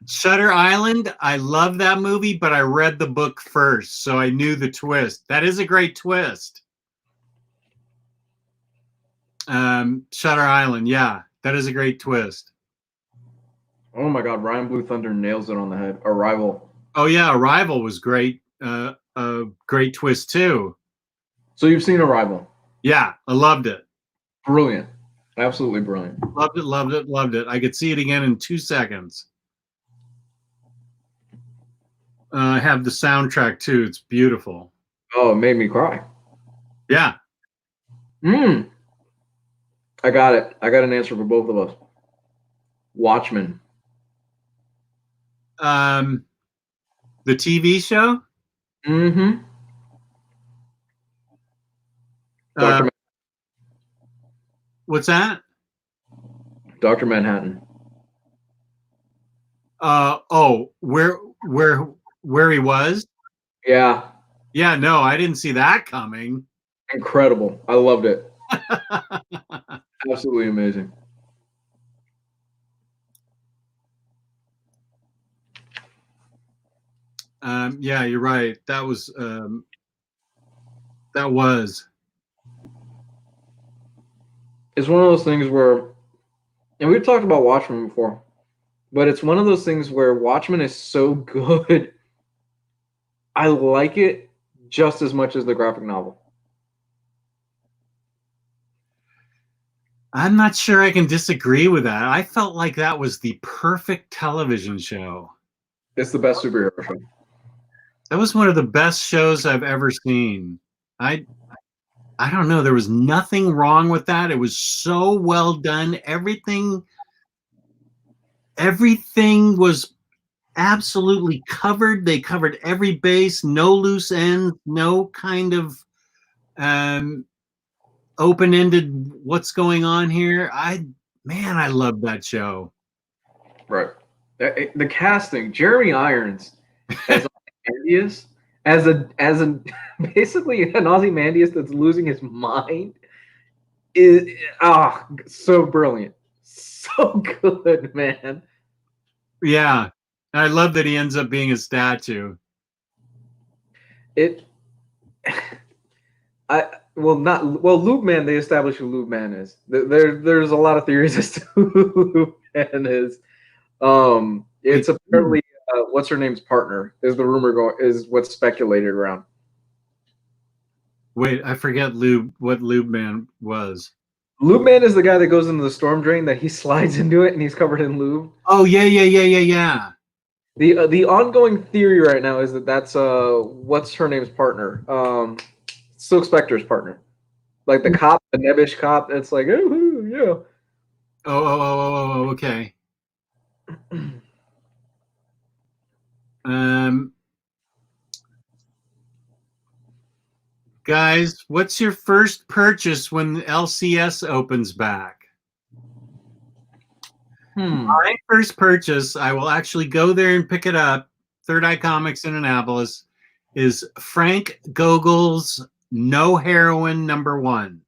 Shutter Island. I love that movie, but I read the book first, so I knew the twist. That is a great twist. Shutter Island. Yeah, that is a great twist. Oh my God, Ryan Blue Thunder nails it on the head. Arrival. Oh yeah, Arrival was great. A great twist too. So you've seen Arrival? Yeah, I loved it. Brilliant. Absolutely brilliant. Loved it. I could see it again in 2 seconds. I have the soundtrack too. It's beautiful. Oh, it made me cry. Yeah. I got it. I got an answer for both of us. Watchmen. The TV show? Mm-hmm. Dr. What's that? Dr. Manhattan. Oh, where he was? Yeah. Yeah, no, I didn't see that coming. Incredible. I loved it. Absolutely amazing. Yeah, you're right. That was That was. It's one of those things where, and we've talked about Watchmen before, but it's one of those things where Watchmen is so good. I like it just as much as the graphic novel. I'm not sure I can disagree with that. I felt like that was the perfect television show. It's the best superhero show. That was one of the best shows I've ever seen. I don't know. There was nothing wrong with that. It was so well done. Everything was absolutely covered. They covered every base, no loose ends, no kind of open-ended what's going on here. I love that show. Right. The casting, Jeremy Irons as Ozymandias, as a basically an Ozymandias that's losing his mind, is so brilliant, so good, man. Yeah, I love that he ends up being a statue. Lube Man. They established who Lube Man is. There's a lot of theories as to who Lube Man is. It's apparently what's her name's partner is the rumor is what's speculated around. Wait, I forget what Lube Man was. Lube Man is the guy that goes into the storm drain that he slides into it and he's covered in lube. Oh yeah. The ongoing theory right now is that's what's her name's partner, Silk Spectre's partner, like the cop, the nebbish cop. It's like yeah. Oh, okay. Guys, what's your first purchase when LCS opens back? My first purchase, I will actually go there and pick it up. Third Eye Comics in Annapolis, is Frank Gogel's No Heroin #1.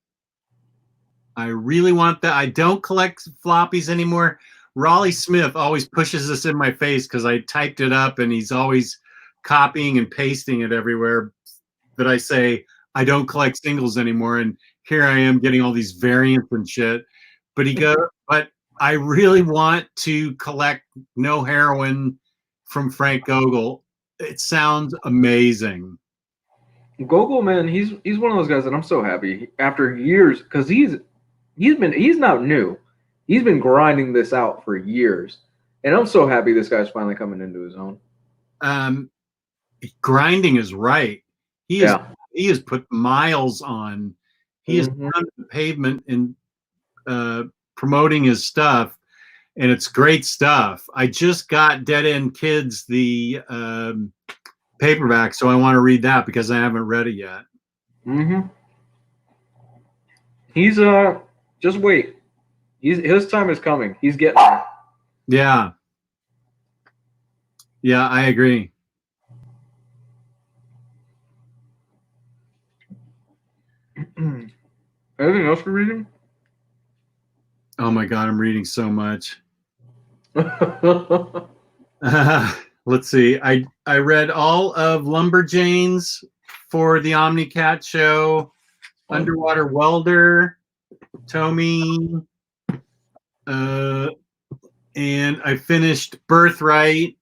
I really want that. I don't collect floppies anymore. Raleigh Smith always pushes this in my face because I typed it up and he's always copying and pasting it everywhere that I say I don't collect singles anymore. And here I am getting all these variants and shit. But but I really want to collect No Heroin from Frank Gogol. It sounds amazing. Gogol, man, he's one of those guys that I'm so happy after years, because he's not new. He's been grinding this out for years. And I'm so happy this guy's finally coming into his own. Grinding is right. He has put miles on. He is on the pavement and promoting his stuff, and it's great stuff. I just got Dead End Kids, the paperback, so I want to read that because I haven't read it yet. He's just wait. His time is coming. He's getting there. Yeah, I agree. Anything else for reading? Oh my god, I'm reading so much. Let's see. I read all of Lumberjanes for the OmniCat show, Underwater Welder, Tommy, and I finished Birthright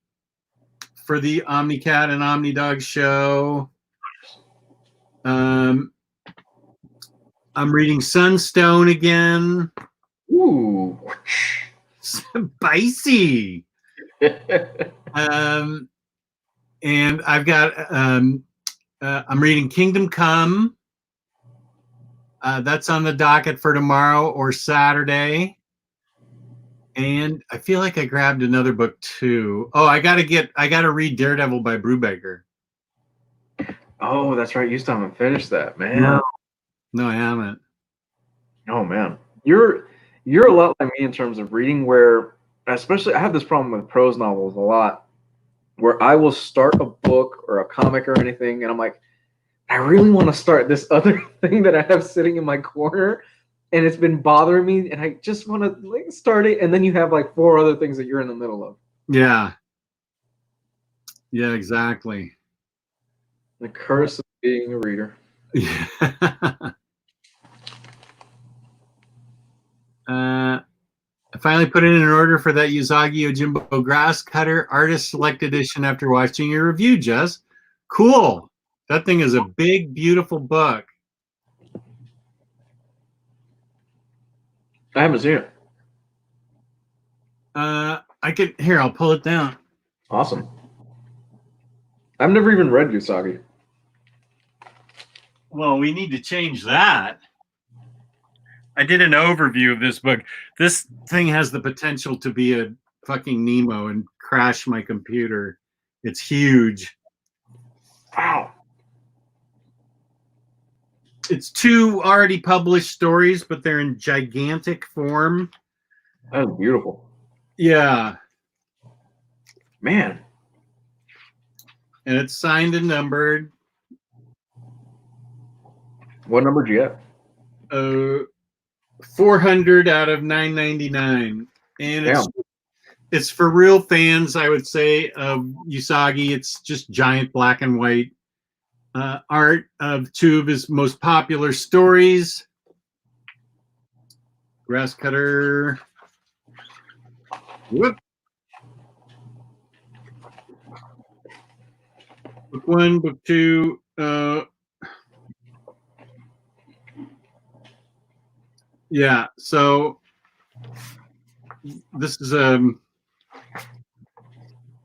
for the OmniCat and Omnidog show. I'm reading Sunstone again. Ooh, spicy. And I've got I'm reading Kingdom Come. That's on the docket for tomorrow or Saturday. And I feel like I grabbed another book too. Oh, I gotta read Daredevil by Brubaker. Oh, that's right. You still haven't finished that, man. No, I haven't. Oh man, you're a lot like me in terms of reading. Where especially I have this problem with prose novels a lot, where I will start a book or a comic or anything, and I'm like, I really want to start this other thing that I have sitting in my corner, and it's been bothering me, and I just want to like start it, and then you have like 4 other things that you're in the middle of. Yeah. Yeah, exactly. The curse of being a reader. Yeah. I finally put it in an order for that Usagi Yojimbo Grass Cutter Artist Select Edition after watching your review, Jess. Cool. That thing is a big, beautiful book. I haven't seen it. I'll pull it down. Awesome. I've never even read Usagi. Well, we need to change that. I did an overview of this book. This thing has the potential to be a fucking Nemo and crash my computer. It's huge. Wow. It's 2 already published stories, but they're in gigantic form. That is beautiful. Yeah. Man. And it's signed and numbered. What number did you get? 400 out of 999. And it's for real fans, I would say, of Usagi. It's just giant black and white art of 2 of his most popular stories. Grass Cutter. Whoop. Book 1, book 2. Yeah, so this is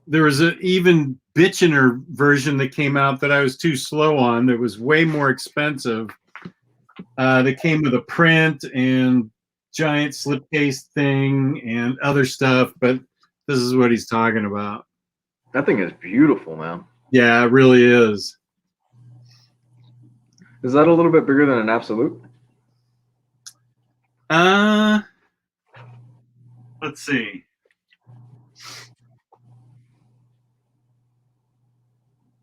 there was an even bitchiner version that came out that I was too slow on. That was way more expensive. That came with a print and giant slipcase thing and other stuff, but this is what he's talking about. That thing is beautiful, man. Yeah, it really is. Is that a little bit bigger than an absolute? Let's see.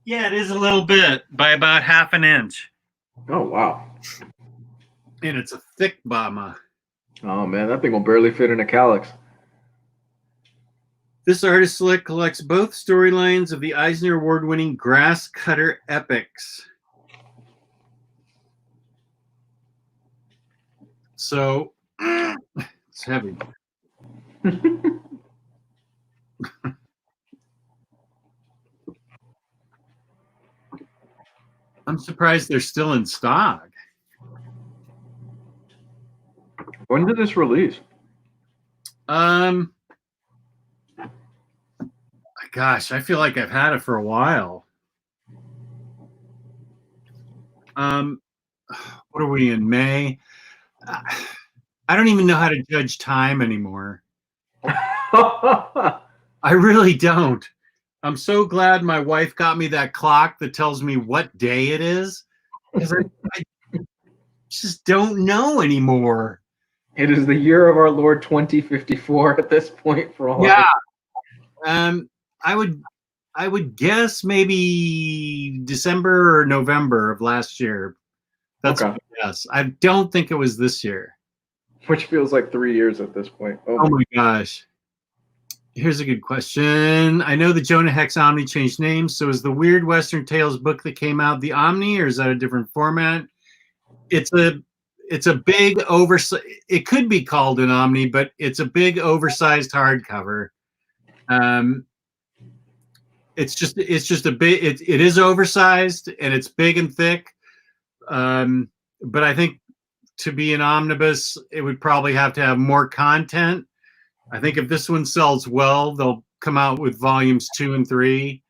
Yeah, it is a little bit, by about half an inch. Oh, wow. And it's a thick bomber. Oh, man, that thing will barely fit in a calyx. This artist select collects both storylines of the Eisner Award-winning Grass Cutter epics. So, it's heavy. I'm surprised they're still in stock. When did this release? Gosh, I feel like I've had it for a while. What are we in, May? I don't even know how to judge time anymore. I really don't. I'm so glad my wife got me that clock that tells me what day it is, because I just don't know anymore. It is the year of our Lord 2054 at this point for all. Yeah. I would guess maybe December or November of last year. That's okay. Yes. I don't think it was this year. Which feels like 3 years at this point. Oh my gosh. Here's a good question. I know the Jonah Hex Omni changed names, so is the Weird Western Tales book that came out the Omni, or is that a different format? It's a big it could be called an Omni, but it's a big oversized hardcover. It's just a big, it is oversized and it's big and thick. But I think to be an omnibus, it would probably have to have more content. I think if this one sells well, they'll come out with volumes 2 and 3.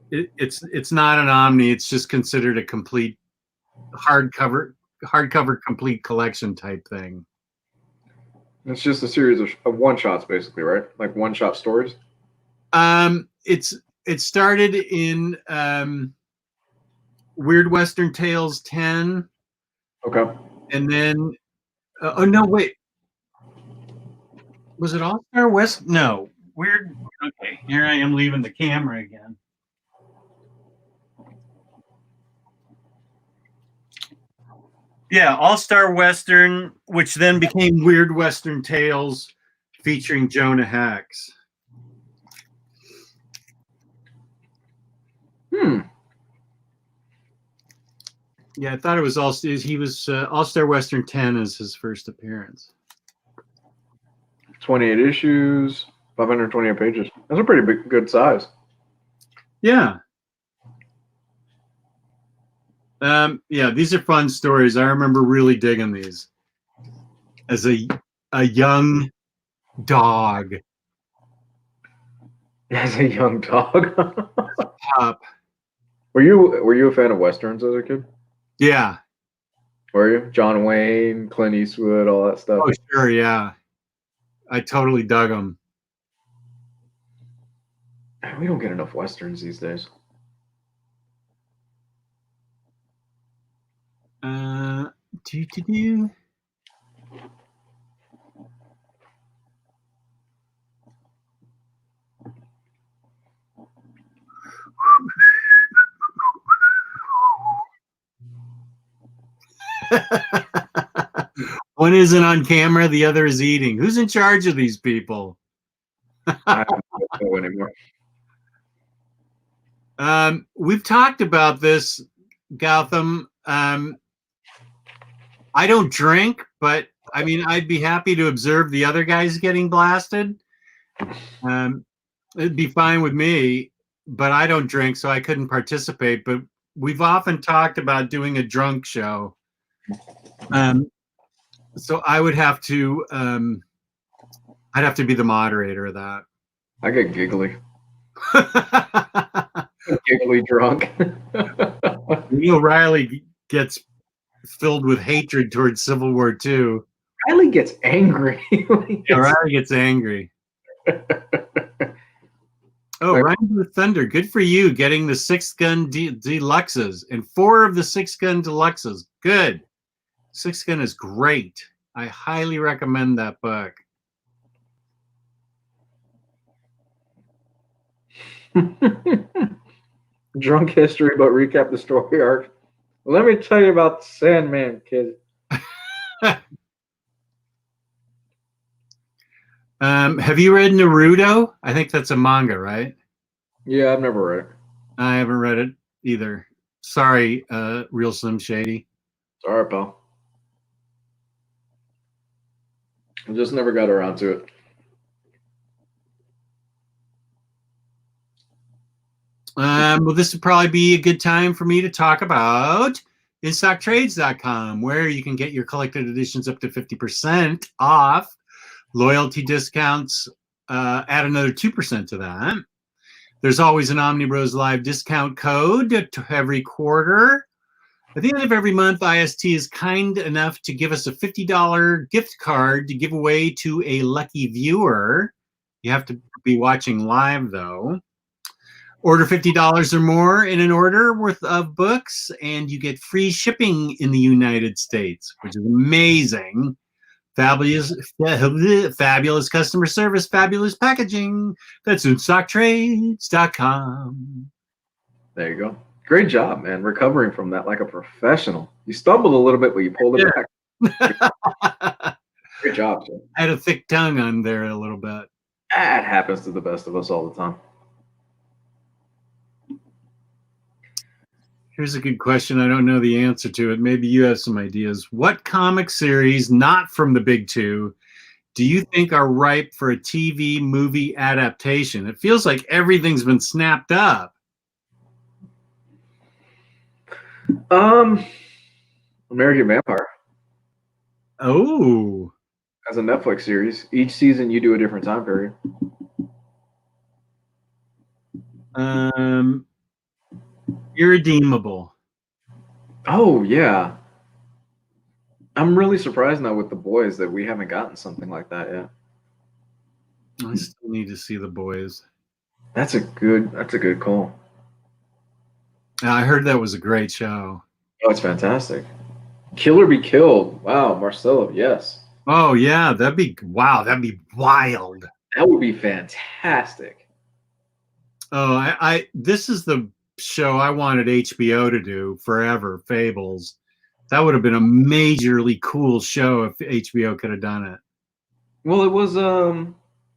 It's not an Omni. It's just considered a complete hardcover complete collection type thing. It's just a series of one-shots, basically, right? Like one-shot stories. It started in Weird Western Tales 10. Okay. And then, oh no, wait. Was it All Star West? No. Weird. Okay, here I am leaving the camera again. Yeah, All Star Western, which then became Weird Western Tales, featuring Jonah Hex. Yeah, I thought it was he was All Star Western 10 as his first appearance. 28 issues, 528 pages. That's a pretty good size. Yeah. Yeah, these are fun stories. I remember really digging these as a young dog. As a young dog. Pup. Were you a fan of Westerns as a kid? Yeah. Were you? John Wayne, Clint Eastwood, all that stuff? Oh, sure, yeah. I totally dug them. We don't get enough Westerns these days. Do. One isn't on camera, the other is eating. Who's in charge of these people? I don't know anymore. We've talked about this, Gotham. I don't drink, but I mean, I'd be happy to observe the other guys getting blasted. It'd be fine with me, but I don't drink, so I couldn't participate. But we've often talked about doing a drunk show. So I would have to, I'd have to be the moderator of that. I get giggly. Giggly drunk. Ryley gets filled with hatred towards Civil War II. Ryley gets angry. Ryley gets angry. Oh, Ryan with Thunder, good for you getting the 6-gun deluxes and 4 of the 6-gun deluxes. Good. 6-gun is great. I highly recommend that book. Drunk history, but recap the story arc. Let me tell you about Sandman, kid. Have you read Naruto? I think that's a manga, right? Yeah, I've never read it. I haven't read it either. Sorry, Real Slim Shady. Sorry, pal. I just never got around to it. Well, this would probably be a good time for me to talk about InStockTrades.com, where you can get your collected editions up to 50% off. Loyalty discounts, add another 2% to that. There's always an Omnibros discount code every quarter. At the end of every month, IST is kind enough to give us a $50 gift card to give away to a lucky viewer. You have to be watching live, though. Order $50 or more in an order worth of books, and you get free shipping in the United States, which is amazing. Fabulous customer service, fabulous packaging. That's InStockTrades.com. There you go. Great job, man. Recovering from that like a professional. You stumbled a little bit, but you pulled it back. Great job, sir. I had a thick tongue on there a little bit. That happens to the best of us all the time. Here's a good question. I don't know the answer to it. Maybe you have some ideas. What comic series, not from the big two, do you think are ripe for a TV movie adaptation? It feels like everything's been snapped up. American Vampire. Oh. As a Netflix series. Each season you do a different time period. Irredeemable. Oh, yeah. I'm really surprised now with The Boys that we haven't gotten something like that yet. I still need to see The Boys. That's a good call. I heard that was a great show. Oh, it's fantastic. Kill or Be Killed. Wow, Marcelo, yes. Oh yeah, that'd be wild. That would be fantastic. Oh, I this is the show I wanted HBO to do forever, Fables. That would have been a majorly cool show if HBO could have done it. Well, it was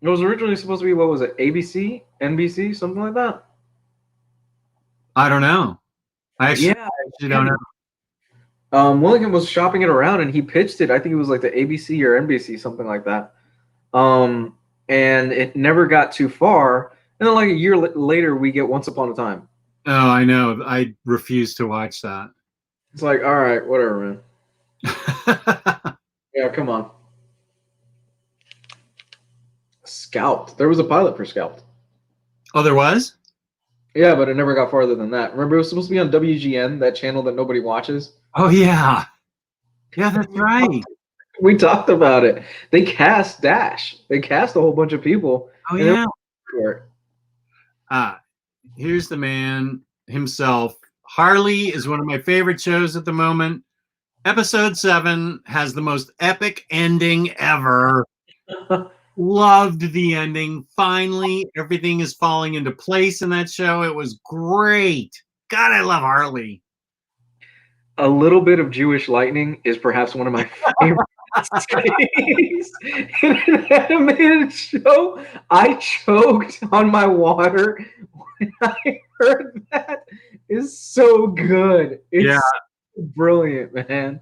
originally supposed to be, what was it, ABC, NBC, something like that. I don't know. I actually don't know. Willingham was shopping it around and he pitched it. I think it was like the ABC or NBC, something like that. And it never got too far. And then like a year later, we get Once Upon a Time. Oh, I know. I refuse to watch that. It's like, all right, whatever, man. Yeah, come on. Scalped. There was a pilot for Scalped. Oh, there was? Yeah, but it never got farther than that. Remember, it was supposed to be on WGN, that channel that nobody watches. Oh yeah. Yeah, that's right. We talked about it. They cast Dash. They cast a whole bunch of people. Oh yeah. Here's the man himself. Harley is one of my favorite shows at the moment. Episode 7 has the most epic ending ever. Loved the ending. Finally, everything is falling into place in that show. It was great. God, I love Harley. A little bit of Jewish lightning is perhaps one of my favorite things in an animated show. I choked on my water when I heard that. It's so good. It's so brilliant, man.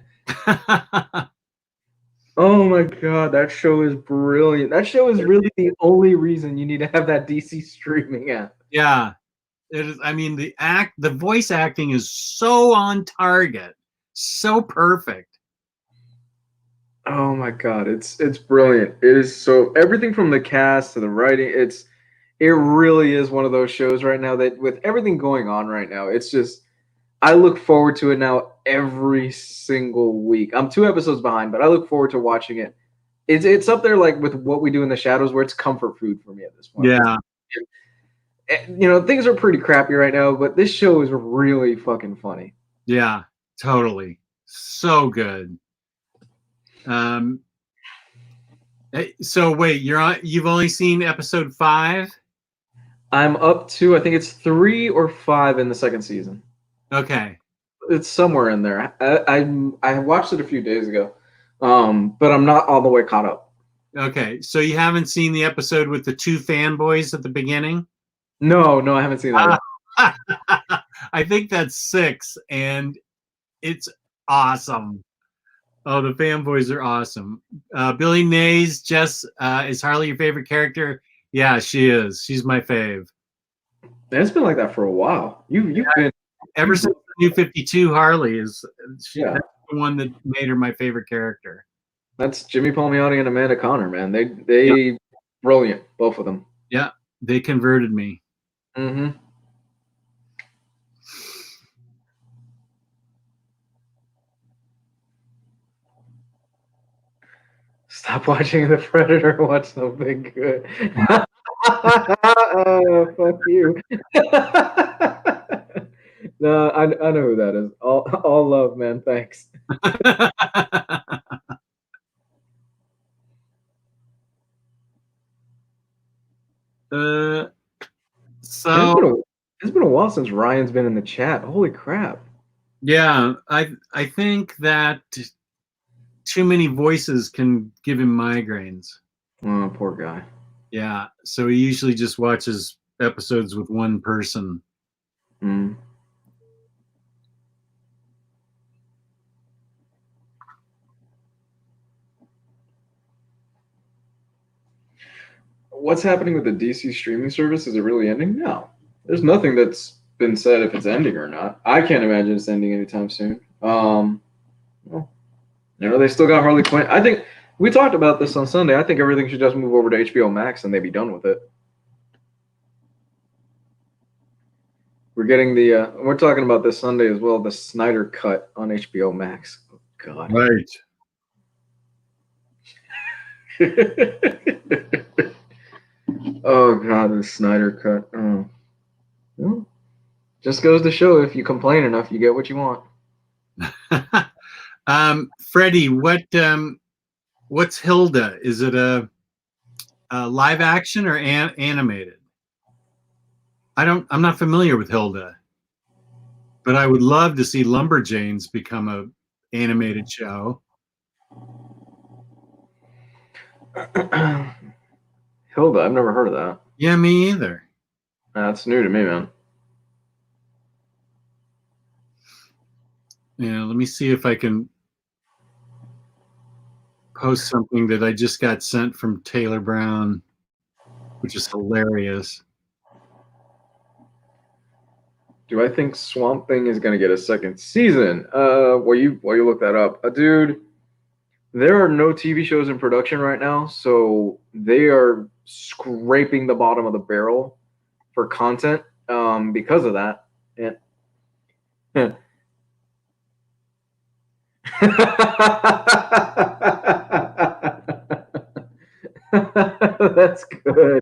Oh my god, that show is brilliant. That show is really the only reason you need to have that DC streaming app. Yeah. It is, I mean, the voice acting is so on target, so perfect. Oh my god, it's brilliant. It is so, everything from the cast to the writing, it really is one of those shows right now that, with everything going on right now, it's just, I look forward to it now every single week. I'm 2 episodes behind, but I look forward to watching it. It's up there like with What We Do in the Shadows, where it's comfort food for me at this point. Yeah. You know, things are pretty crappy right now, but this show is really fucking funny. Yeah, totally. So good. So wait, you've only seen episode 5? I'm up to, I think it's 3 or 5 in the second season. Okay. It's somewhere in there. I watched it a few days ago, but I'm not all the way caught up. Okay, so you haven't seen the episode with the 2 fanboys at the beginning? No, I haven't seen that. I think that's 6, and it's awesome. Oh, the fanboys are awesome. Billy Nays, Jess, is Harley your favorite character? Yeah, she is. She's my fave. It's been like that for a while. You've been ever since the New 52. Harley is that's the one that made her my favorite character. That's Jimmy Palmiotti and Amanda Conner, man. They brilliant, both of them. Yeah, they converted me. Mm-hmm. Stop watching The Predator. Watch something good. Oh, fuck you. No, I know who that is. All love, man. Thanks. So it's been a while since Ryan's been in the chat. Holy crap. Yeah, I think that too many voices can give him migraines. Oh, poor guy. Yeah, so he usually just watches episodes with one person. Mm. What's happening with the DC streaming service? Is it really ending? No. There's nothing that's been said if it's ending or not. I can't imagine it's ending anytime soon. Well, you know, they still got Harley Quinn. I think we talked about this on Sunday. I think everything should just move over to HBO Max and they'd be done with it. We're getting the we're talking about this Sunday as well, the Snyder Cut on HBO Max. Oh, God. Right. Oh God, the Snyder Cut. Oh. Just goes to show if you complain enough, you get what you want. Freddie, what's Hilda? Is it a live action or animated? I'm not familiar with Hilda, but I would love to see Lumberjanes become a animated show. Hilda, I've never heard of that. Yeah, me either. That's new to me, man. Yeah, let me see if I can post something that I just got sent from Taylor Brown, which is hilarious. Do I think Swamp Thing is going to get a second season? While you look that up, dude, there are no TV shows in production right now, so they are scraping the bottom of the barrel for content because of that. Yeah. That's good.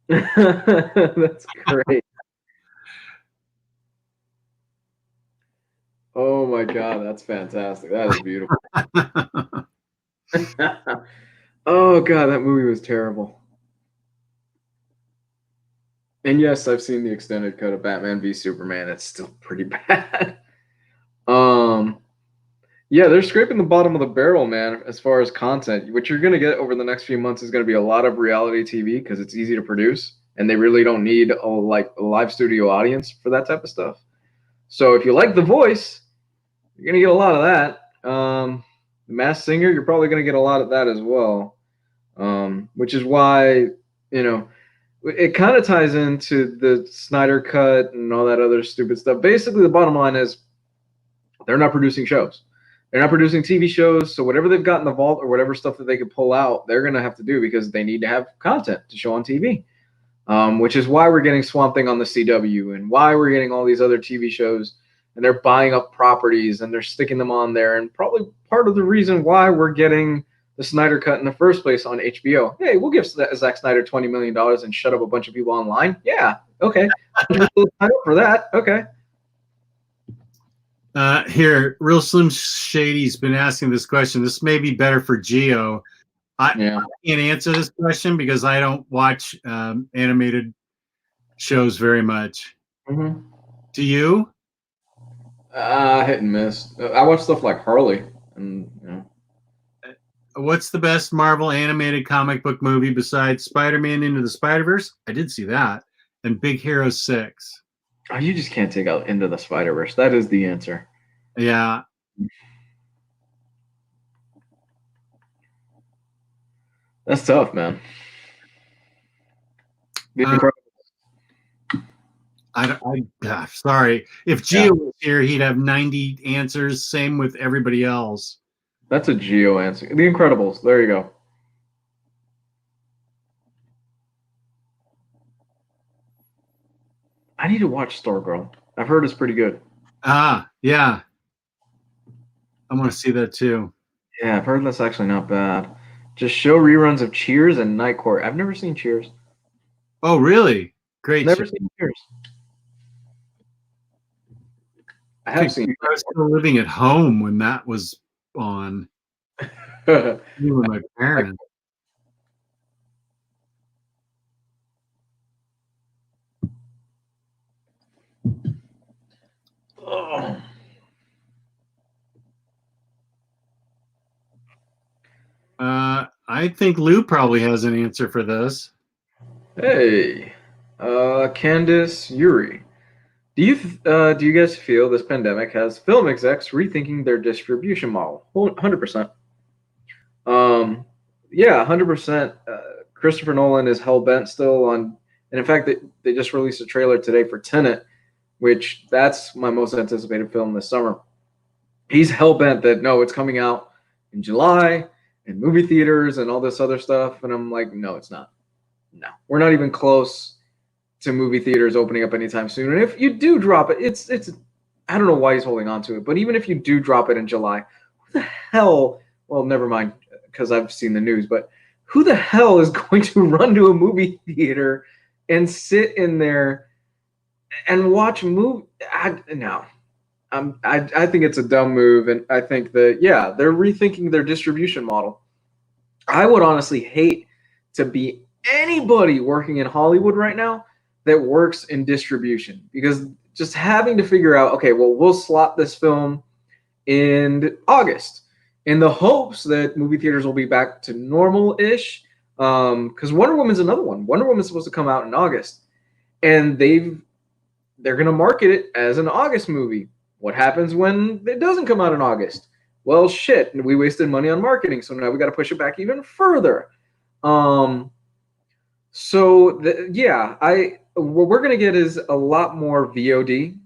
That's great. Oh my God, that's fantastic. That is beautiful. Oh God, that movie was terrible. And yes, I've seen the extended cut of Batman v Superman. It's still pretty bad. Yeah, they're scraping the bottom of the barrel, man, as far as content. What you're going to get over the next few months is going to be a lot of reality TV because it's easy to produce, and they really don't need a live studio audience for that type of stuff. So if you like The Voice, you're going to get a lot of that. The Masked Singer, you're probably going to get a lot of that as well, which is why, it kind of ties into the Snyder Cut and all that other stupid stuff. Basically, the bottom line is they're not producing shows. They're not producing TV shows, so whatever they've got in the vault or whatever stuff that they could pull out, they're going to have to do because they need to have content to show on TV, which is why we're getting Swamp Thing on the CW and why we're getting all these other TV shows, and they're buying up properties and they're sticking them on there, and probably part of the reason why we're getting the Snyder Cut in the first place on HBO. Hey, we'll give Zack Snyder $20 million and shut up a bunch of people online. Yeah, okay. Sign up for that. Okay. Here, Real Slim Shady's been asking this question. This may be better for Geo. I can't answer this question because I don't watch animated shows very much. Mm-hmm. Do you? Hit and miss. I watch stuff like Harley, and What's the best Marvel animated comic book movie besides Spider-Man Into the Spider-Verse? I did see that, and Big Hero 6. Oh, you just can't take out Into the Spider-Verse. That is the answer. Yeah. That's tough, man. Sorry. If Gio was here, he'd have 90 answers. Same with everybody else. That's a Geo answer. The Incredibles. There you go. I need to watch Stargirl. I've heard it's pretty good. Yeah. I want to see that too. Yeah, I've heard that's actually not bad. Just show reruns of Cheers and Night Court. I've never seen Cheers. Oh, really? Great. Never seen Cheers. I have seen. I was still living at home when that was on. With my parents. Oh. I think Lou probably has an answer for this. Hey, Candace Yuri. Do you guys feel this pandemic has film execs rethinking their distribution model? 100%. Yeah, 100%. Christopher Nolan is hell-bent still on, and in fact, they just released a trailer today for Tenet, which that's my most anticipated film this summer. He's hell-bent that, no, it's coming out in July, in movie theaters and all this other stuff, and I'm like, no, it's not. No, we're not even close to movie theaters opening up anytime soon. And if you do drop it, it's I don't know why he's holding on to it, but even if you do drop it in July, who the hell? Well, never mind, because I've seen the news. But who the hell is going to run to a movie theater and sit in there and watch a movie? No. I think it's a dumb move, and I think that, yeah, they're rethinking their distribution model. I would honestly hate to be anybody working in Hollywood right now that works in distribution, because just having to figure out, okay, well, we'll slot this film in August in the hopes that movie theaters will be back to normal-ish, because Wonder Woman's another one. Wonder Woman's supposed to come out in August, and they're going to market it as an August movie. What happens when it doesn't come out in August? Well, shit, we wasted money on marketing, so now we got to push it back even further. Yeah, what we're going to get is a lot more VOD.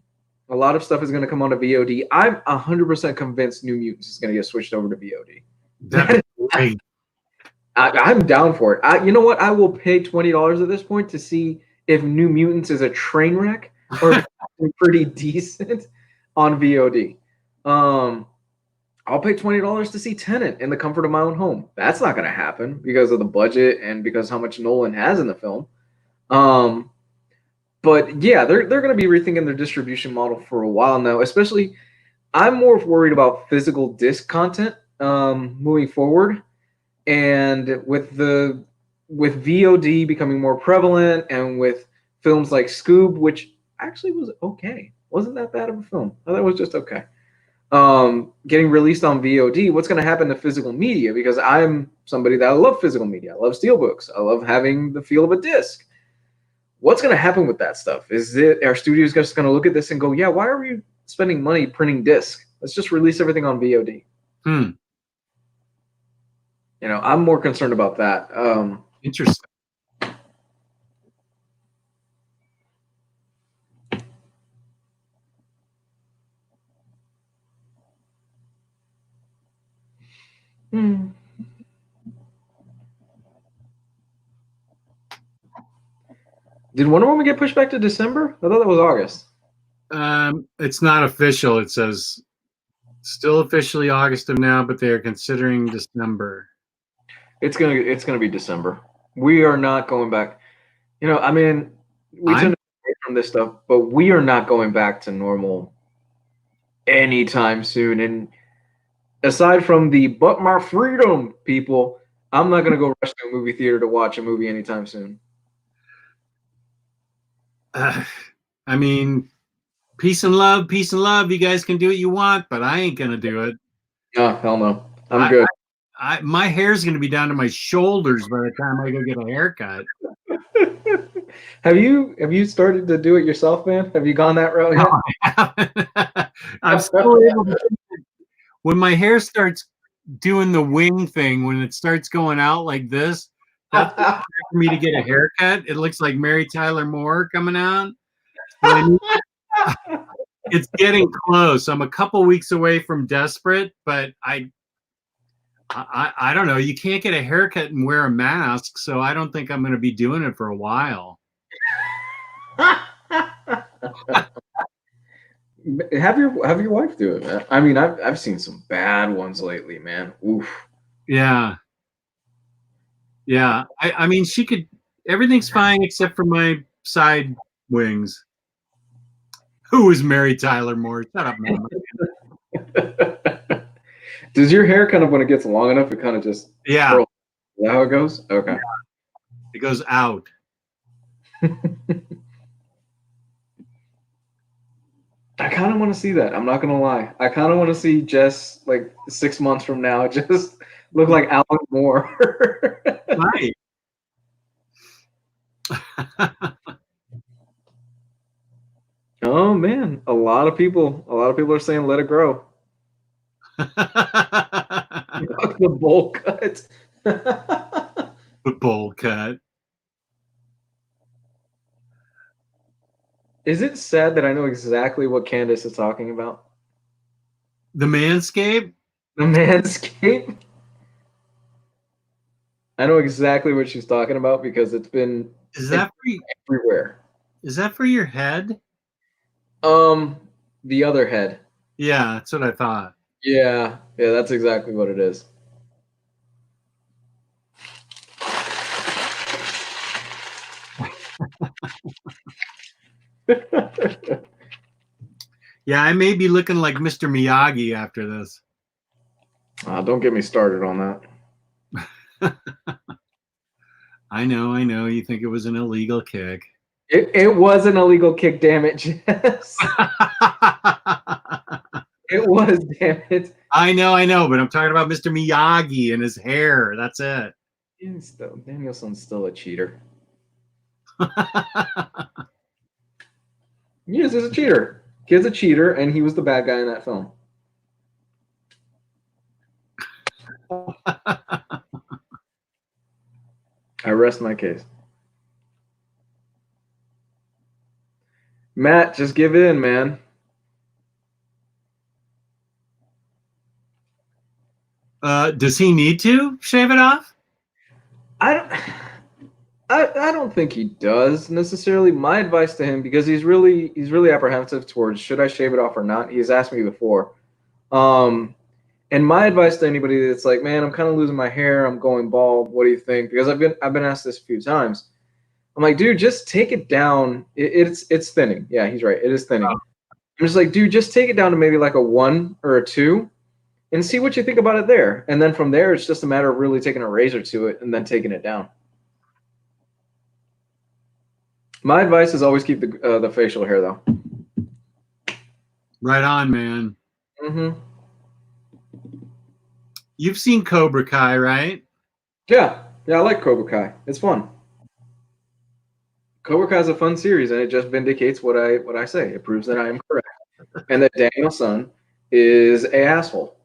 A lot of stuff is going to come onto VOD. I'm 100% convinced New Mutants is going to get switched over to VOD. That's great. I'm down for it. You know what? I will pay $20 at this point to see if New Mutants is a train wreck or pretty decent on VOD. I'll pay $20 to see Tenet in the comfort of my own home. That's not going to happen because of the budget and because how much Nolan has in the film. But yeah, they're going to be rethinking their distribution model for a while now. Especially, I'm more worried about physical disc content moving forward, and with VOD becoming more prevalent, and with films like Scoob, which actually was okay, wasn't that bad of a film. I thought it was just okay. Getting released on VOD, what's going to happen to physical media? Because I'm somebody that I love physical media. I love steelbooks. I love having the feel of a disc. What's going to happen with that stuff? Are studios just going to look at this and go, yeah, why are we spending money printing disc? Let's just release everything on VOD. You know, I'm more concerned about that. Interesting. Did Wonder Woman get pushed back to December? I thought that was August. It's not official. It says still officially August of now, but they are considering December. It's gonna be December. We are not going back. You know, I mean, we tend to away from this stuff, but we are not going back to normal anytime soon. And aside from the "but my freedom" people, I'm not gonna go rush to a movie theater to watch a movie anytime soon. I mean, peace and love. You guys can do what you want, but I ain't gonna do it. Oh, hell no. I'm good. My hair's gonna be down to my shoulders by the time I go get a haircut. Have you started to do it yourself, man? Have you gone that route yet? No, I haven't. I'm still able to. When my hair starts doing the wing thing, when it starts going out like this, that's for me to get a haircut. It looks like Mary Tyler Moore coming out. So it's getting close. I'm a couple weeks away from desperate, but I don't know. You can't get a haircut and wear a mask, so I don't think I'm going to be doing it for a while. Have your wife do it, man. I mean, I've seen some bad ones lately, man. Oof. Yeah. I mean, she could. Everything's fine except for my side wings. Who is Mary Tyler Moore? Shut up, man. Does your hair kind of, when it gets long enough, it kind of just curls? Is that how it goes? Okay. Yeah. It goes out. I kind of want to see that. I'm not gonna lie. I kind of want to see Jess like 6 months from now just look like Alan Moore. Right. Oh man, a lot of people are saying let it grow. The bowl cut. The bowl cut. Is it sad that I know exactly what Candace is talking about? The manscape? The manscape? I know exactly what she's talking about because it's been everywhere. Is that for your head? The other head. Yeah, that's what I thought. Yeah, that's exactly what it is. Yeah, I may be looking like Mr. Miyagi after this. Don't get me started on that. I know. You think it was an illegal kick. It was an illegal kick, damn it, Jess. It was, damn it. I know, but I'm talking about Mr. Miyagi and his hair. That's it. Danielson's still a cheater. Yes, he's a cheater. Kid's a cheater, and he was the bad guy in that film. I rest my case. Matt, just give in, man. Does he need to shave it off? I don't think he does necessarily. My advice to him, because he's really apprehensive towards should I shave it off or not. He's asked me before. And my advice to anybody that's like, man, I'm kind of losing my hair, I'm going bald. What do you think? Because I've been asked this a few times. I'm like, dude, just take it down. It's thinning. Yeah, he's right. It is thinning. I'm just like, dude, just take it down to maybe like a 1 or a 2 and see what you think about it there. And then from there, it's just a matter of really taking a razor to it and then taking it down. My advice is always keep the facial hair, though. Right on, man. Mm-hmm. You've seen Cobra Kai, right? Yeah, I like Cobra Kai. It's fun. Cobra Kai is a fun series, and it just vindicates what I say. It proves that I am correct, and that Daniel-san is a asshole.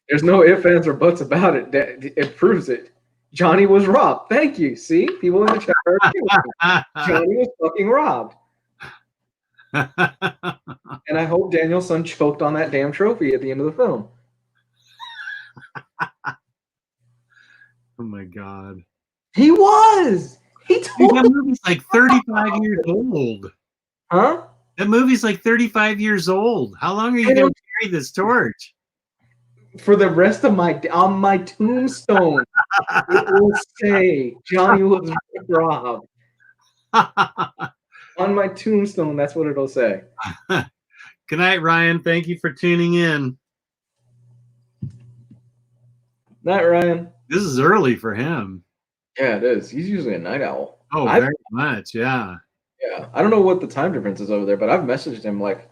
There's no ifs, ands, or buts about it. It proves it. Johnny was robbed. Thank you. See, people in the chat are Johnny was fucking robbed. And I hope Daniel-san choked on that damn trophy at the end of the film. Oh my God. He was. He told Dude, that movie's like 35 years old. Huh? That movie's like 35 years old. How long are you going to carry this torch? For the rest of my tombstone, it will say Johnny was robbed. On my tombstone, that's what it'll say. Good night, Ryan. Thank you for tuning in. Night, Ryan. This is early for him. Yeah, it is. He's usually a night owl. Oh, very much, yeah. Yeah. I don't know what the time difference is over there, but I've messaged him like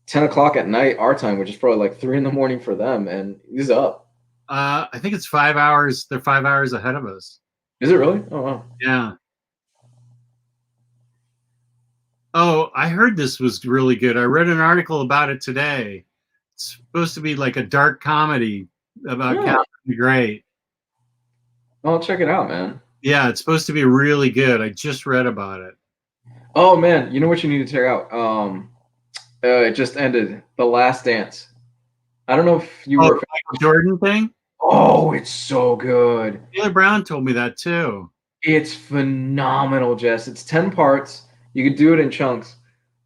10 o'clock at night, our time, which is probably like 3 in the morning for them, and he's up. I think it's 5 hours. They're 5 hours ahead of us. Is it really? Oh, wow. Yeah. Oh, I heard this was really good. I read an article about it today. It's supposed to be like a dark comedy about Captain the Great. I'll check it out, man. Yeah, it's supposed to be really good. I just read about it. Oh, man. You know what you need to check out? It just ended. The Last Dance. I don't know if you were... Michael Jordan thing? Oh, it's so good. Taylor Brown told me that too. It's phenomenal, Jess. It's 10 parts. You could do it in chunks.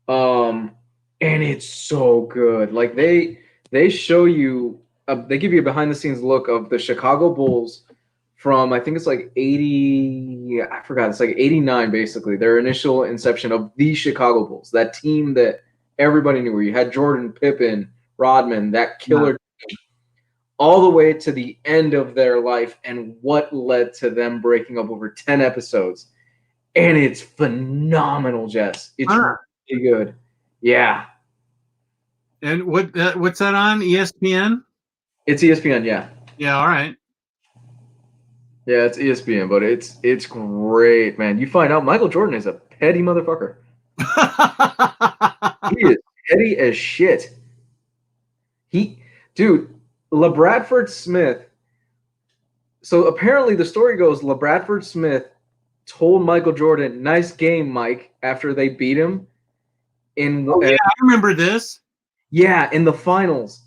And it's so good. Like they show you, they give you a behind the scenes look of the Chicago Bulls from, I think it's like 80, I forgot. It's like 89, basically. Their initial inception of the Chicago Bulls, that team that everybody knew, where you had Jordan, Pippen, Rodman, that killer team, all the way to the end of their life and what led to them breaking up over 10 episodes. And it's phenomenal, Jess. It's really good. Yeah. And what's that on? ESPN? It's ESPN, yeah. Yeah, all right. Yeah, it's ESPN, but it's great, man. You find out Michael Jordan is a petty motherfucker. He is petty as shit. Dude, LaBradford Smith. So apparently the story goes LaBradford Smith told Michael Jordan, "Nice game, Mike," after they beat him. Yeah, I remember this. Yeah, in the finals.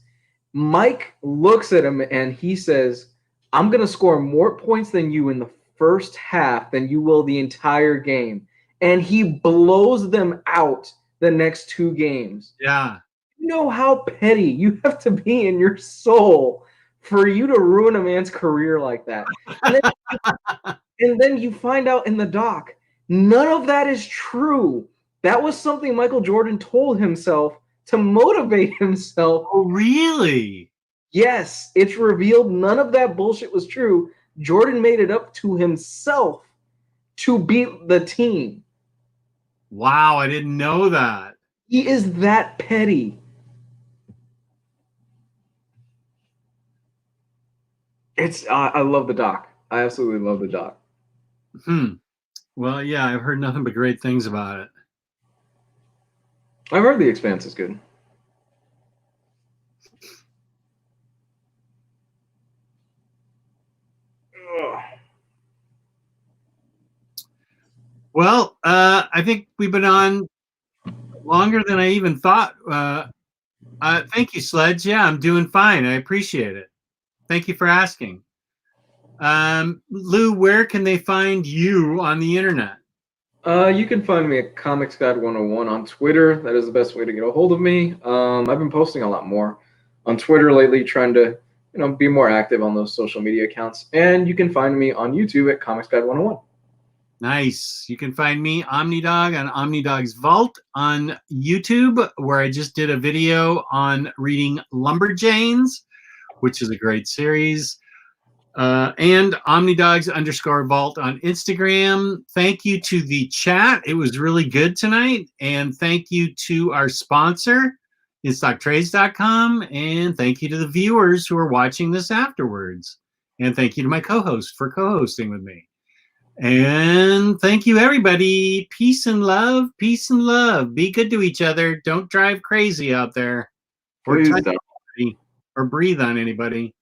Mike looks at him and he says, "I'm going to score more points than you in the first half than you will the entire game." And he blows them out the next 2 games. Yeah. You know how petty you have to be in your soul for you to ruin a man's career like that. And then you find out in the doc, none of that is true. That was something Michael Jordan told himself to motivate himself. Oh, really? Yes, it's revealed none of that bullshit was true. Jordan made it up to himself to beat the team. Wow, I didn't know that. He is that petty. I love the doc. I absolutely love the doc. Well, yeah, I've heard nothing but great things about it. I've heard The Expanse is good. Ugh. Well, I think we've been on longer than I even thought. Thank you, Sledge. Yeah, I'm doing fine. I appreciate it. Thank you for asking. Lou, where can they find you on the internet? You can find me at Comics Guide 101 on Twitter. That is the best way to get a hold of me. I've been posting a lot more on Twitter lately, trying to be more active on those social media accounts. And you can find me on YouTube at Comics Guide 101. Nice. You can find me, Omnidog, on Omnidog's Vault on YouTube, where I just did a video on reading Lumberjanes, which is a great series. And Omnidogs_Vault on Instagram. Thank you to the chat. It was really good tonight. And thank you to our sponsor, InStockTrades.com. And thank you to the viewers who are watching this afterwards. And thank you to my co-host for co-hosting with me. And thank you, everybody. Peace and love. Peace and love. Be good to each other. Don't drive crazy out there. Or touch anybody, or breathe on anybody.